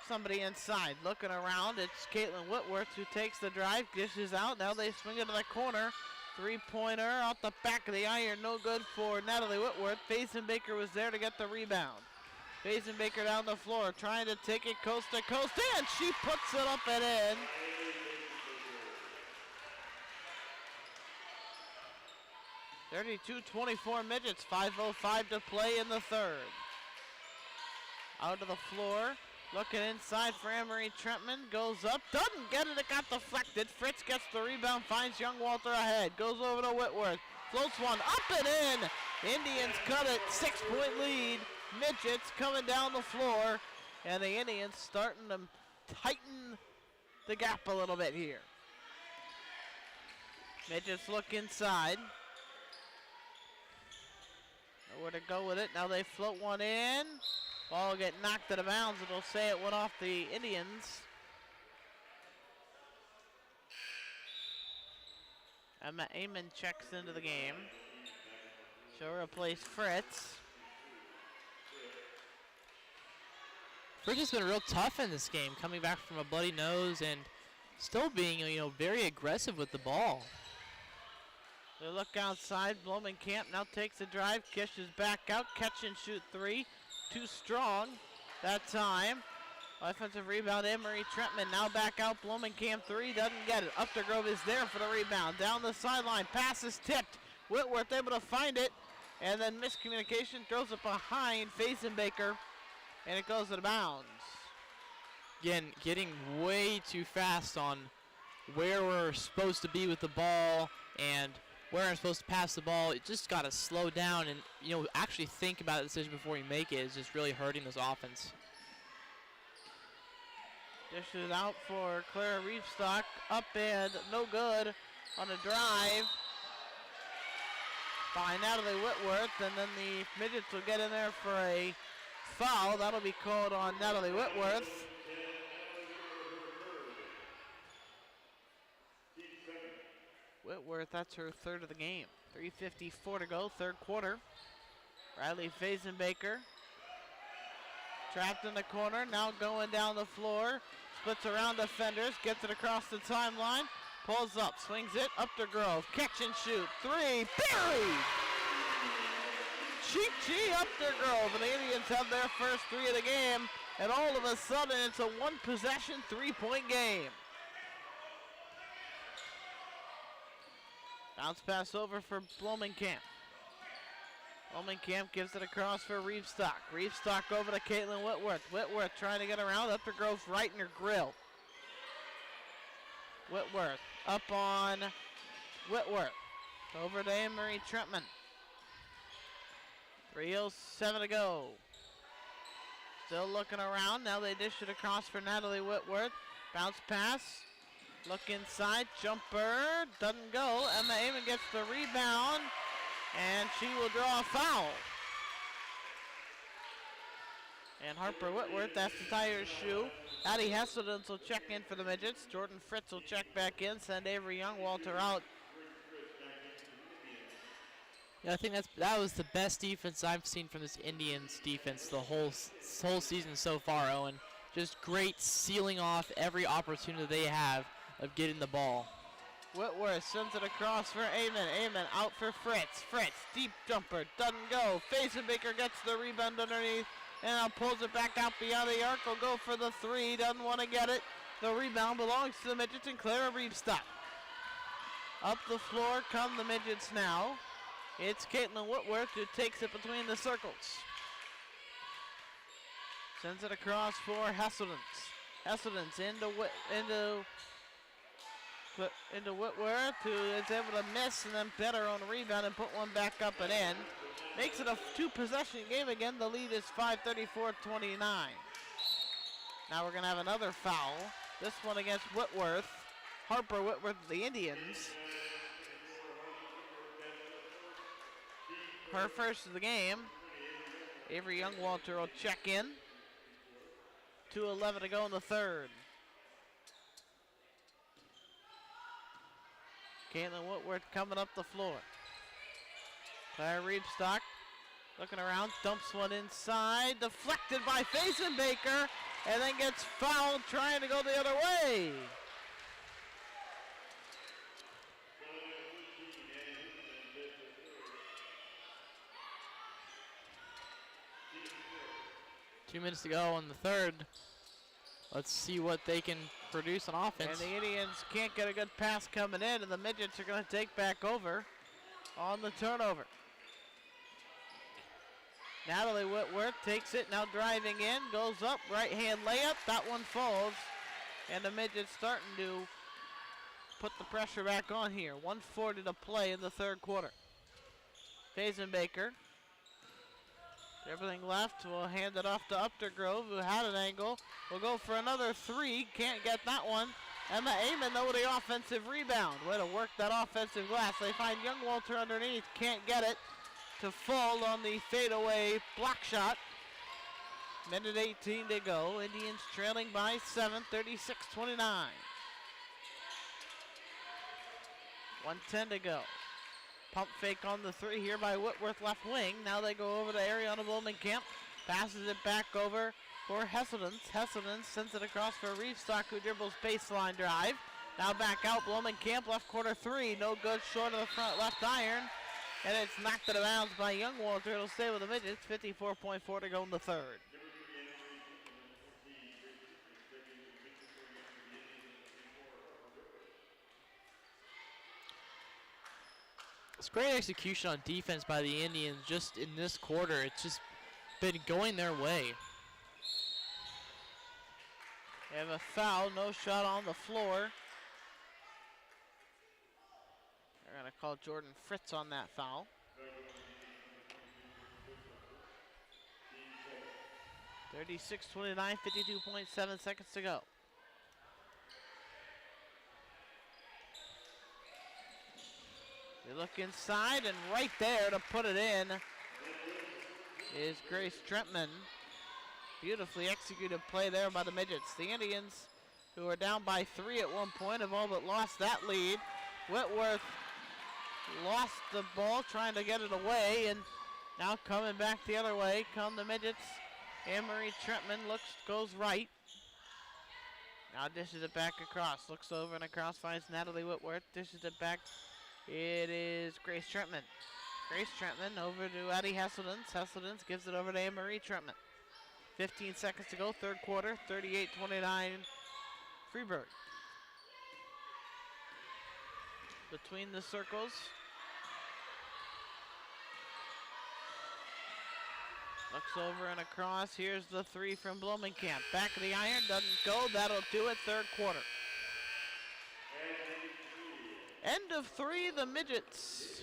somebody inside. Looking around, it's Caitlin Whitworth who takes the drive, dishes out. Now they swing it to the corner. 3-pointer out the back of the iron. No good for Natalie Whitworth. Baker was there to get the rebound. Baker down the floor trying to take it coast to coast. And she puts it up and in. (32-24) Midgets, 5:05 to play in the third. Out to the floor, looking inside for Anne-Marie Trentman, goes up, doesn't get it, it got deflected. Fritz gets the rebound, finds Young Walter ahead, goes over to Whitworth, floats one, up and in! Indians cut it, 6-point lead. Midgets coming down the floor, and the Indians starting to tighten the gap a little bit here. Midgets look inside. Nowhere to go with it. Now they float one in. Ball will get knocked out of bounds. It'll say it went off the Indians. Emma Amon checks into the game. She'll replace Fritz. Fritz has been real tough in this game, coming back from a bloody nose and still being, very aggressive with the ball. They look outside. Blomenkamp now takes a drive. Kish is back out. Catch and shoot 3. Too strong that time. Offensive rebound, Anne-Marie Trentman now back out. Blomenkamp 3, doesn't get it. Updergrove is there for the rebound. Down the sideline, pass is tipped. Whitworth able to find it. And then miscommunication, throws it behind Baker, and it goes out of bounds. Again, getting way too fast on where we're supposed to be with the ball and where I'm supposed to pass the ball. It just got to slow down and, actually think about the decision before you make it. It's just really hurting this offense. Dishes out for Clara Reefstock. Up and no good on a drive by Natalie Whitworth. And then the Midgets will get in there for a foul. That'll be called on Natalie Whitworth. Whitworth, that's her third of the game. 3:54 to go, third quarter. Riley Baker trapped in the corner, now going down the floor. Splits around defenders, gets it across the timeline. Pulls up, swings it, up to Grove. Catch and shoot, 3, buried! Chi up to Grove, and the Indians have their first 3 of the game. And all of a sudden, it's a one-possession, 3-point game. Bounce pass over for Blomenkamp. Blomenkamp gives it across for Reefstock. Reefstock over to Caitlin Whitworth. Whitworth trying to get around. Updergrove's right in her grill. Whitworth up on Whitworth. Over to Anne-Marie Trentman. 3:07 to go. Still looking around. Now they dish it across for Natalie Whitworth. Bounce pass. Look inside, jumper, doesn't go. Emma Amon gets the rebound, and she will draw a foul. And Harper Whitworth has to tie her shoe. Addie Hesselden will check in for the Midgets. Jordan Fritz will check back in, send Avery Youngwalter out. Yeah, I think that was the best defense I've seen from this Indians defense the whole season so far, Owen. Just great sealing off every opportunity they have of getting the ball. Whitworth sends it across for Amon. Amon out for Fritz. Fritz, deep jumper, doesn't go. Baker gets the rebound underneath and now pulls it back out beyond the arc. Will go for the 3, doesn't want to get it. The rebound belongs to the Midgets and Clara Reefstock. Up the floor come the Midgets now. It's Caitlin Whitworth who takes it between the circles. Sends it across for Hesseldens. Hesseldens into Whitworth, who is able to miss and then better on the rebound and put one back up and in. Makes it a 2-possession game again. The lead is 5:34-29. Now we're going to have another foul. This one against Whitworth. Harper Whitworth of the Indians. her first of the game. Avery Youngwalter will check in. 2:11 to go in the third. Caitlin Whitworth coming up the floor. Claire Reebstock looking around, dumps one inside, deflected by Fazenbaker, and then gets fouled trying to go the other way. Two minutes to go in the third. Let's see what they can produce on offense. And the Indians can't get a good pass coming in, and the Midgets are going to take back over on the turnover. Natalie Whitworth takes it, now driving in, goes up, right-hand layup, that one falls. And the Midgets starting to put the pressure back on here. 1:40 to play in the third quarter. Fazenbaker, dribbling left, will hand it off to Updergrove, who had an angle. Will go for another three, can't get that one. Emma Amon, though, with the offensive rebound. Way to work that offensive glass. They find Youngwalter underneath, can't get it to fall on the fadeaway block shot. Minute 18 to go. Indians trailing by 7, 36-29. 1:10 to go. Pump fake on the three here by Whitworth left wing. Now they go over to Ariana Blumenkamp. Passes it back over for Hesselden. Hesselden sends it across for Reefstock, who dribbles baseline drive. Now back out, Blumenkamp, left corner three. No good, short of the front left iron. And it's knocked out of bounds by Youngwalter. It'll stay with the Midgets. 54.4 to go in the third. It's great execution on defense by the Indians just in this quarter. It's just been going their way. They have a foul, no shot on the floor. They're going to call Jordan Fritz on that foul. (36-29), 52.7 seconds to go. They look inside, and right there to put it in is Grace Trentman. Beautifully executed play there by the Midgets. The Indians, who are down by 3 at one point, have all but lost that lead. Whitworth lost the ball trying to get it away, and now coming back the other way come the Midgets. Anne-Marie Trentman goes right. Now dishes it back across, looks over and across, finds Natalie Whitworth, dishes it back. It is Grace Trentman. Grace Trentman over to Addie Hesseldens. Hesseldens gives it over to Anne-Marie Trentman. 15 seconds to go, third quarter, 38-29 Freeburg. Between the circles. Looks over and across. Here's the three from Blumenkamp. Back of the iron, doesn't go. That'll do it, third quarter. End of three, the Midgets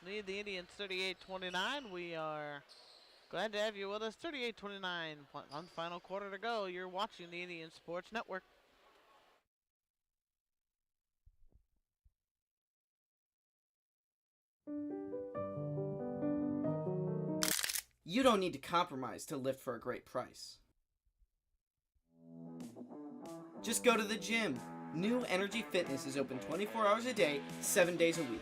lead the Indians 38-29. We are glad to have you with us. 38-29, one final quarter to go. You're watching the Indian Sports Network. You don't need to compromise to lift for a great price. Just go to the gym. New Energy Fitness is open 24 hours a day, 7 days a week.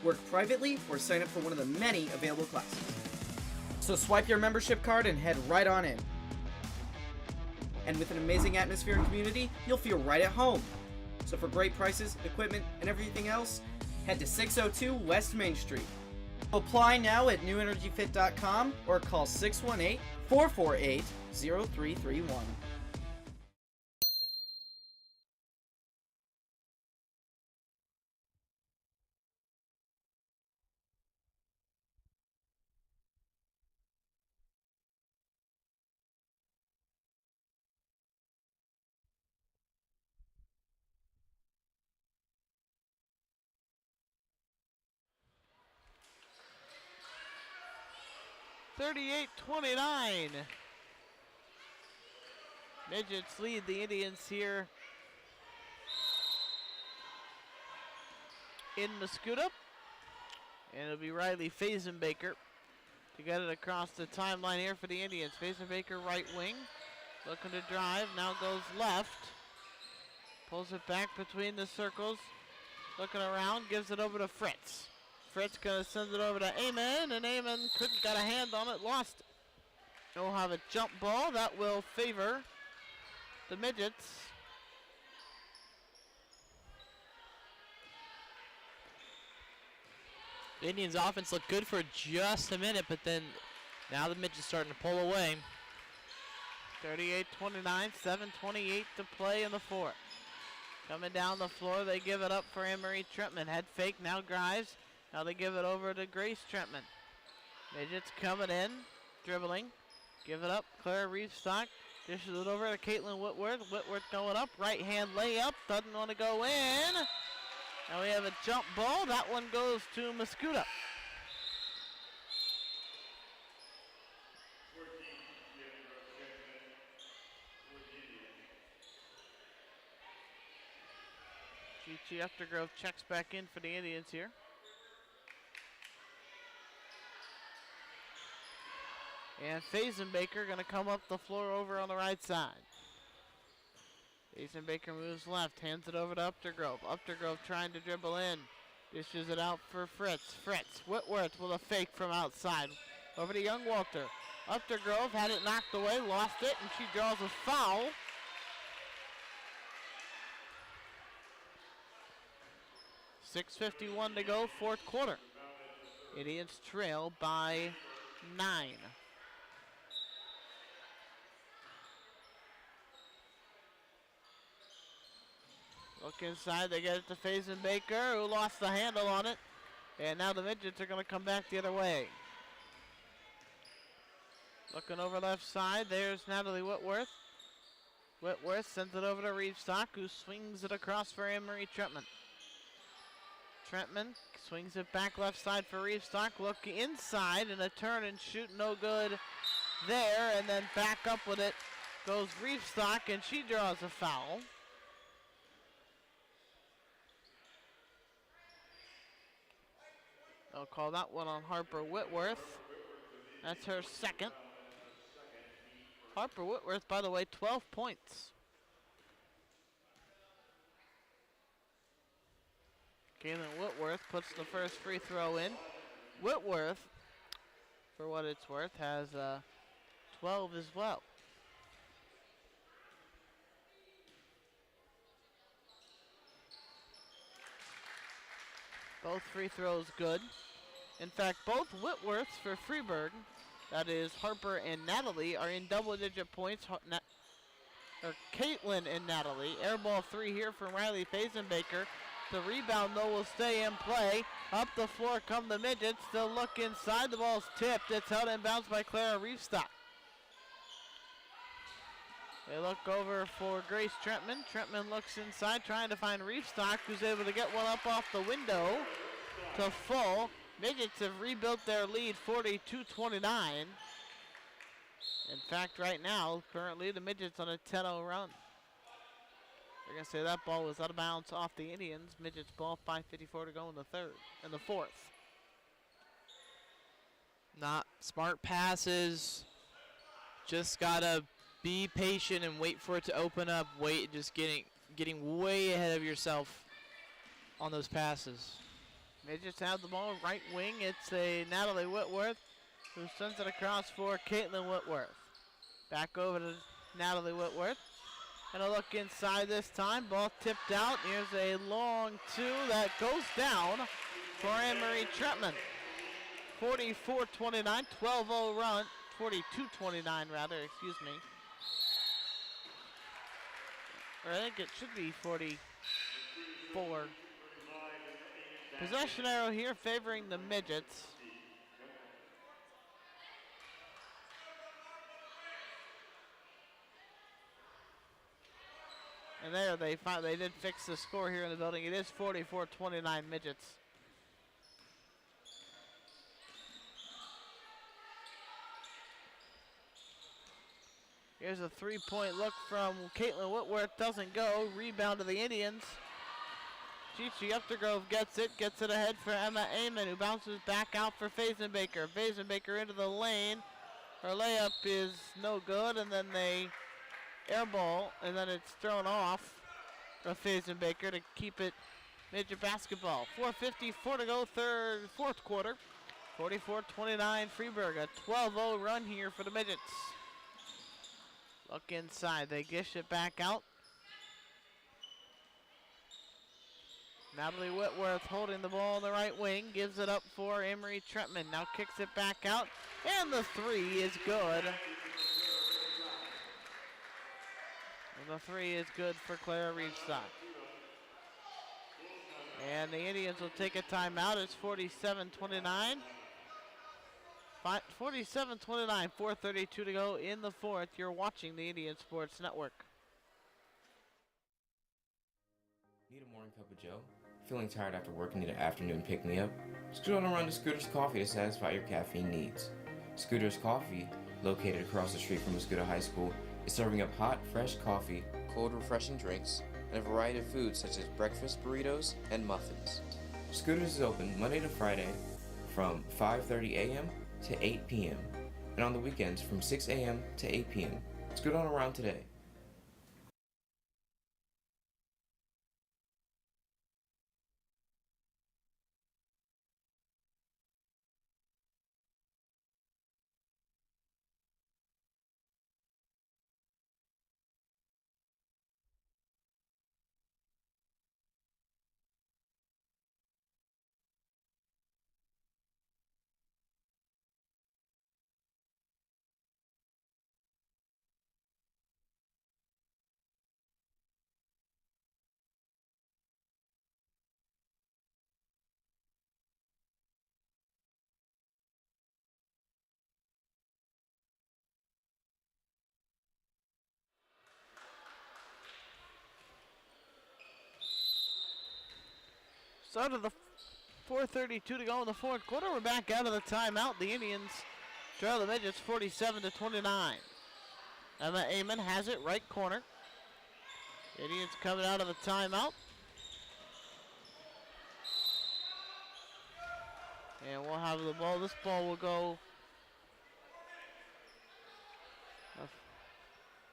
Work privately or sign up for one of the many available classes. So swipe your membership card and head right on in. And with an amazing atmosphere and community, you'll feel right at home. So for great prices, equipment, and everything else, head to 602 West Main Street. Apply now at newenergyfit.com or call 618-448-0331. (38-29). Midgets lead the Indians here in Mascoutah. And it'll be Riley Fazenbaker to get it across the timeline here for the Indians. Fazenbaker right wing, looking to drive, now goes left. Pulls it back between the circles, looking around, gives it over to Fritz. Fritz gonna send it over to Amon, and Amon couldn't got a hand on it, lost it. We'll have a jump ball that will favor the Midgets. The Indians' offense looked good for just a minute, but then now the Midgets starting to pull away. 38-29, 7:28 to play in the fourth. Coming down the floor, they give it up for Anne-Marie Trentman. Head fake, now drives. Now they give it over to Grace Trentman. Midgets coming in, dribbling. Give it up, Clara Reevestock. Dishes it over to Caitlin Whitworth. Whitworth going up, right hand layup, doesn't want to go in. Now we have a jump ball. That one goes to Mascoutah. Gigi Updergrove checks back in for the Indians here. And Fazenbaker going to come up the floor over on the right side. Fazenbaker moves left, hands it over to Updergrove. Updergrove trying to dribble in. Dishes it out for Fritz. Fritz, Whitworth with a fake from outside. Over to Young Walter. Updergrove had it knocked away, lost it, and she draws a foul. .6:51 to go, fourth quarter. Indians trail by 9. Look inside, they get it to Fazenbaker, who lost the handle on it. And now the Midgets are going to come back the other way. Looking over left side, there's Natalie Whitworth. Whitworth sends it over to Reevestock, who swings it across for Anne-Marie Trentman. Trentman swings it back left side for Reevestock. Look inside and a turn and shoot, no good there. And then back up with it goes Reevestock, and she draws a foul. They'll call that one on Harper Whitworth. That's her second. Harper Whitworth, by the way, 12 points. Kaylin Whitworth puts the first free throw in. Whitworth, for what it's worth, has 12 as well. Both free throws good. In fact, both Whitworths for Freeburg, that is Harper and Natalie, are in double-digit points. Caitlin and Natalie. Air ball 3 here from Riley Fazenbaker. The rebound, though, will stay in play. Up the floor come the Midgets. They'll look inside. The ball's tipped. It's held in bounds by Clara Reevestock. They look over for Grace Trentman. Trentman looks inside, trying to find Reevestock, who's able to get one up off the window to full. Midgets have rebuilt their lead 42-29. In fact, right now, currently, the Midgets on a 10-0 run. They're going to say that ball was out of bounds off the Indians. Midgets ball, 5:54 to go in the fourth. Not smart passes. Just got to be patient and wait for it to open up. Wait, just getting way ahead of yourself on those passes. Midgets have the ball, right wing. It's a Natalie Whitworth who sends it across for Caitlin Whitworth. Back over to Natalie Whitworth. And a look inside this time. Ball tipped out. Here's a long two that goes down for Anne-Marie Trentman. 44-29, 12-0 run. 42-29 rather, excuse me. Or I think it should be 44. Possession arrow here favoring the Midgets. And there they did fix the score here in the building. It is 44-29 Midgets. Here's a three-point look from Caitlin Whitworth. Doesn't go. Rebound to the Indians. Chichi Uptergrove gets it ahead for Emma Amon, who bounces back out for Fazenbaker. Fazenbaker into the lane. Her layup is no good, and then they airball, and then it's thrown off of Fazenbaker to keep it midget basketball. 4:54 to go, fourth quarter. 44-29 Freeburg, a 12-0 run here for the Midgets. Look inside, they dish it back out. Natalie Whitworth holding the ball on the right wing, gives it up for Emery Trentman. Now kicks it back out, and the three is good. And the three is good for Clara Reeves-Stock. And the Indians will take a timeout. It's 47-29. 47-29, 4:32 to go in the fourth. You're watching the Indian Sports Network. Need a morning cup of joe? Feeling tired after work and need an afternoon pick-me-up? Scoot on around to Scooter's Coffee to satisfy your caffeine needs. Scooter's Coffee, located across the street from Mascoutah High School, is serving up hot, fresh coffee, cold, refreshing drinks, and a variety of foods such as breakfast burritos and muffins. Scooter's is open Monday to Friday from 5:30 a.m. to 8 p.m. and on the weekends from 6 a.m. to 8 p.m. Scoot on around today. Start of the 4:32 to go in the fourth quarter. We're back out of the timeout. The Indians trail the Midgets 47-29. Emma Amon has it right corner. Indians coming out of the timeout. And we'll have the ball. This ball will go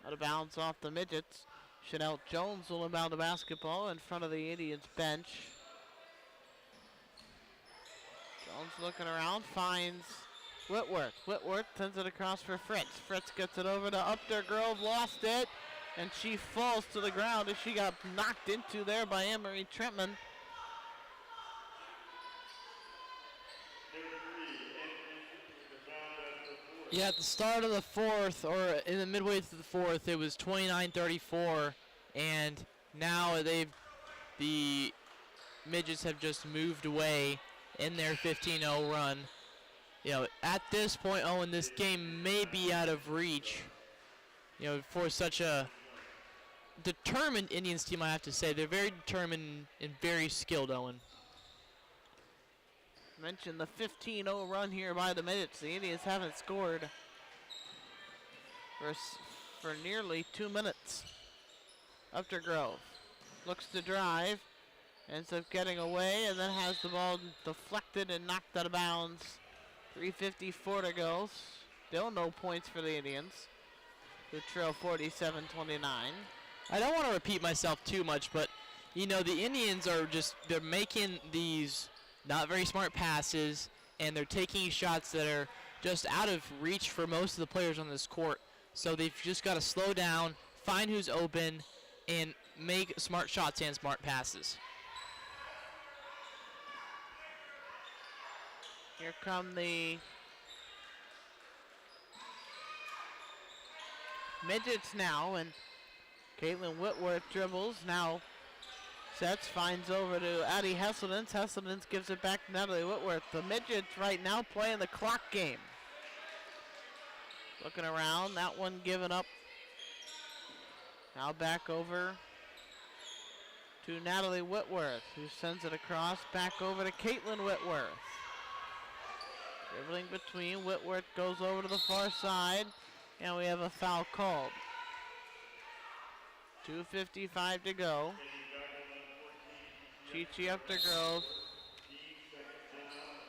out of bounds off the Midgets. Chanel Jones will inbound the basketball in front of the Indians bench. Jones looking around, finds Whitworth. Whitworth sends it across for Fritz. Fritz gets it over to Uptergrove, lost it, and she falls to the ground as she got knocked into there by Emery Trentman. Yeah, at the start of the fourth, or in the midway through the fourth, it was 29-34, and now the Midgets have just moved away in their 15-0 run. You know, at this point, Owen, this game may be out of reach, you know, for such a determined Indians team, I have to say. They're very determined and very skilled, Owen. Mentioned the 15-0 run here by the Midgets. The Indians haven't scored for nearly 2 minutes. Uptergrove looks to drive, ends up getting away, and then has the ball deflected and knocked out of bounds. 3:54 to go. Still no points for the Indians, who trail 47-29. I don't want to repeat myself too much, but, you know, the Indians are they're making these not very smart passes, and they're taking shots that are just out of reach for most of the players on this court. So they've just got to slow down, find who's open, and make smart shots and smart passes. Here come the Midgets now, and Caitlin Whitworth dribbles, now sets, finds over to Addie Hesseldens. Hesseldens gives it back to Natalie Whitworth. The Midgets right now playing the clock game. Looking around, that one given up. Now back over to Natalie Whitworth, who sends it across, back over to Caitlin Whitworth. Dribbling between, Whitworth goes over to the far side, and we have a foul called. 2:55 to go. Chi up to Grove.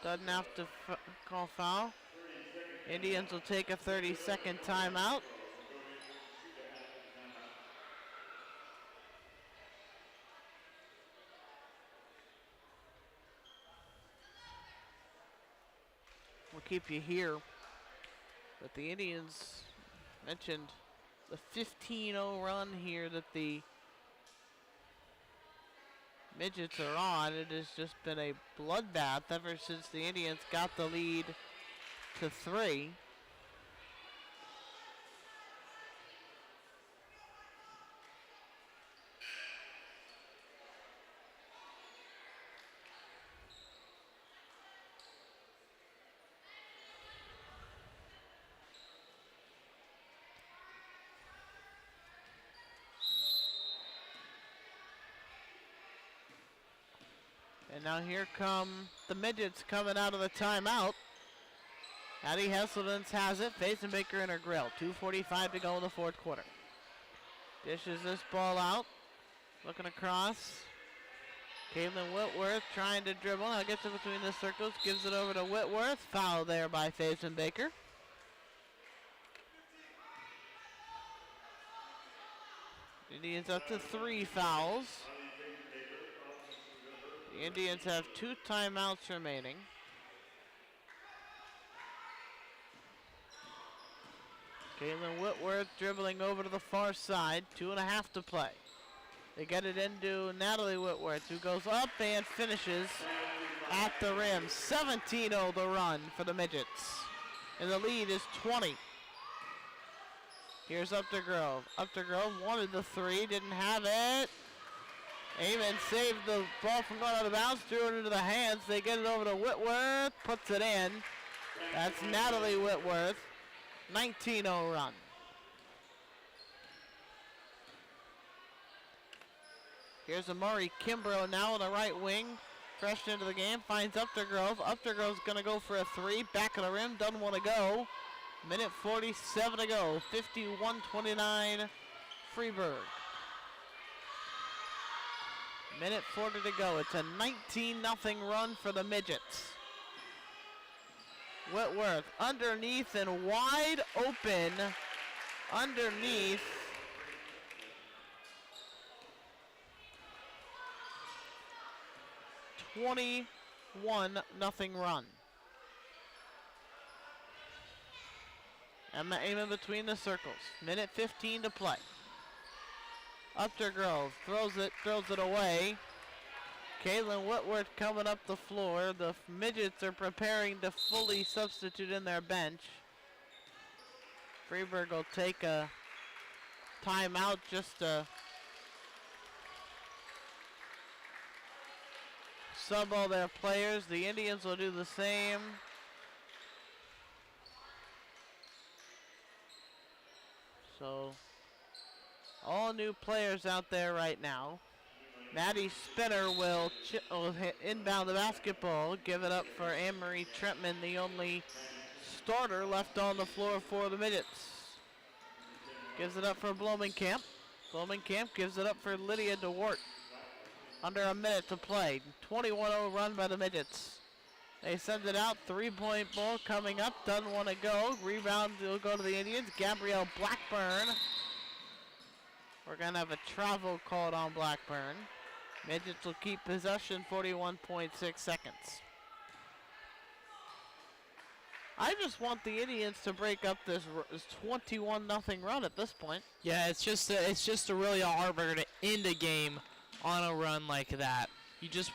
Doesn't have to call foul. Indians will take a 30-second timeout. We'll keep you here. But the Indians mentioned the 15-0 run here that the Midgets are on. It has just been a bloodbath ever since the Indians got the lead to 3. And now here come the Midgets coming out of the timeout. Addie Hesselden's has it. Fazenbaker in her grill. 2:45 to go in the fourth quarter. Dishes this ball out. Looking across. Caitlin Whitworth trying to dribble. Now gets it between the circles. Gives it over to Whitworth. Foul there by Fazenbaker. Indians up to 3 fouls. The Indians have 2 timeouts remaining. Caitlin Whitworth dribbling over to the far side. 2.5 to play. They get it into Natalie Whitworth, who goes up and finishes at the rim. 17-0 the run for the Midgets. And the lead is 20. Here's Up to Grove. Up to Grove wanted the 3, didn't have it. Amon saved the ball from going out of bounds, threw it into the hands. They get it over to Whitworth, puts it in. That's Natalie Whitworth. 19-0 run. Here's Amari Kimbrough now on the right wing. Fresh into the game, finds Uptergrove. Uptergrove's going to go for a 3. Back of the rim, doesn't want to go. Minute 47 to go. 51-29 Freeburg. Minute 40 to go. It's a 19-0 run for the Midgets. Whitworth underneath and wide open. Underneath. $21-0 run. Emma Amon between the circles. Minute 15 to play. Uptergrove throws it away. Caitlin Whitworth coming up the floor. The Midgets are preparing to fully substitute in their bench. Freeburg will take a timeout just to sub all their players. The Indians will do the same. So all new players out there right now. Maddie Spinner will inbound the basketball, give it up for Anne-Marie Trentman, the only starter left on the floor for the Midgets. Gives it up for Blomenkamp. Blomenkamp gives it up for Lydia DeWart. Under a minute to play. 21-0 run by the Midgets. They send it out. 3-point ball coming up. Doesn't want to go. Rebound will go to the Indians. Gabrielle Blackburn. We're going to have a travel called on Blackburn. Midgets will keep possession. 41.6 seconds. I just want the Indians to break up this 21-0 run at this point. Yeah, it's just a really a harbinger to end a game on a run like that. You just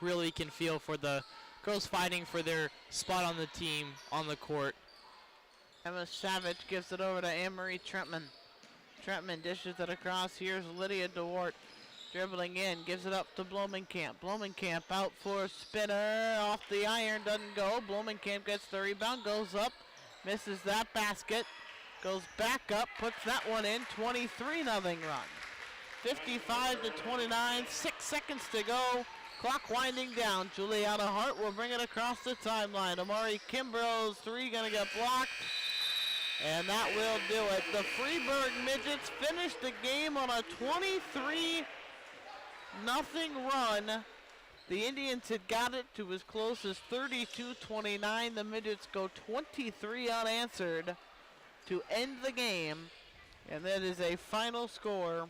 really can feel for the girls fighting for their spot on the team on the court. Emma Savage gives it over to Anne-Marie Trentman. Trentman dishes it across. Here's Lydia DeWart dribbling in, gives it up to Blomenkamp. Blomenkamp out for Spinner, off the iron, doesn't go. Blomenkamp gets the rebound, goes up, misses that basket, goes back up, puts that one in. 23-0 run. 55-29, 6 seconds to go. Clock winding down. Juliana Hart will bring it across the timeline. Amari Kimbrough's 3 gonna get blocked. And that will do it. The Freeburg Midgets finish the game on a 23-0 run. The Indians had got it to as close as 32-29. The Midgets go 23 unanswered to end the game. And that is a final score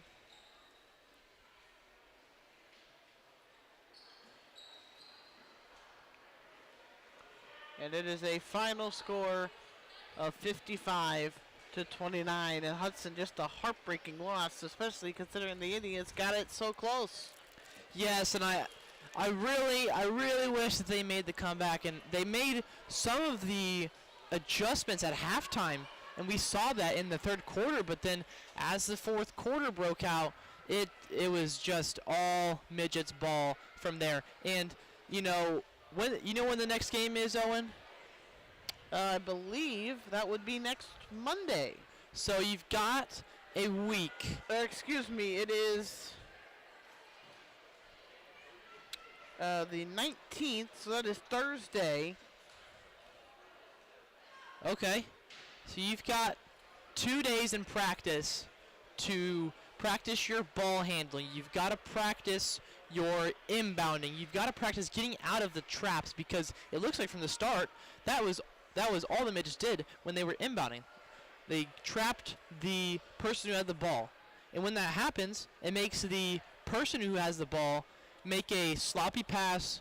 of 55-29. And Hudson, just a heartbreaking loss, especially considering the Indians got it so close. Yes, and I really wish that they made the comeback, and they made some of the adjustments at halftime, and we saw that in the third quarter. But then, as the fourth quarter broke out, it was just all Midgets ball from there. And when the next game is, Owen? I believe that would be next Monday. So you've got a week. Excuse me, it is the 19th, so that is Thursday. Okay. So you've got 2 days in practice to practice your ball handling. You've got to practice your inbounding. You've got to practice getting out of the traps, because it looks like from the start that was all the Midgets did when they were inbounding. They trapped the person who had the ball. And when that happens, it makes the person who has the ball make a sloppy pass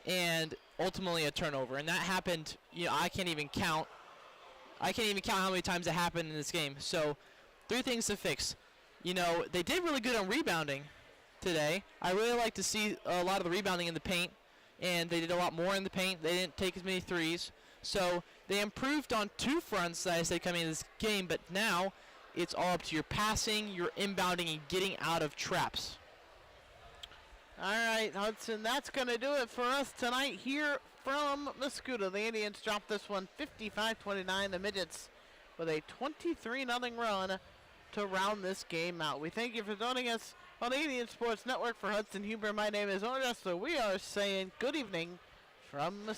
and ultimately a turnover. And that happened, I can't even count how many times it happened in this game. So 3 things to fix. They did really good on rebounding today. I really like to see a lot of the rebounding in the paint, and they did a lot more in the paint. They didn't take as many threes. So they improved on 2 fronts that I said coming into this game, but now it's all up to your passing, your inbounding, and getting out of traps. All right, Hudson, that's going to do it for us tonight here from Mascoutah. The Indians dropped this one 55-29. The Midgets with a 23-0 run to round this game out. We thank you for joining us on the Indian Sports Network. For Hudson Huber, my name is Owen Ressler. We are saying good evening from Mascoutah.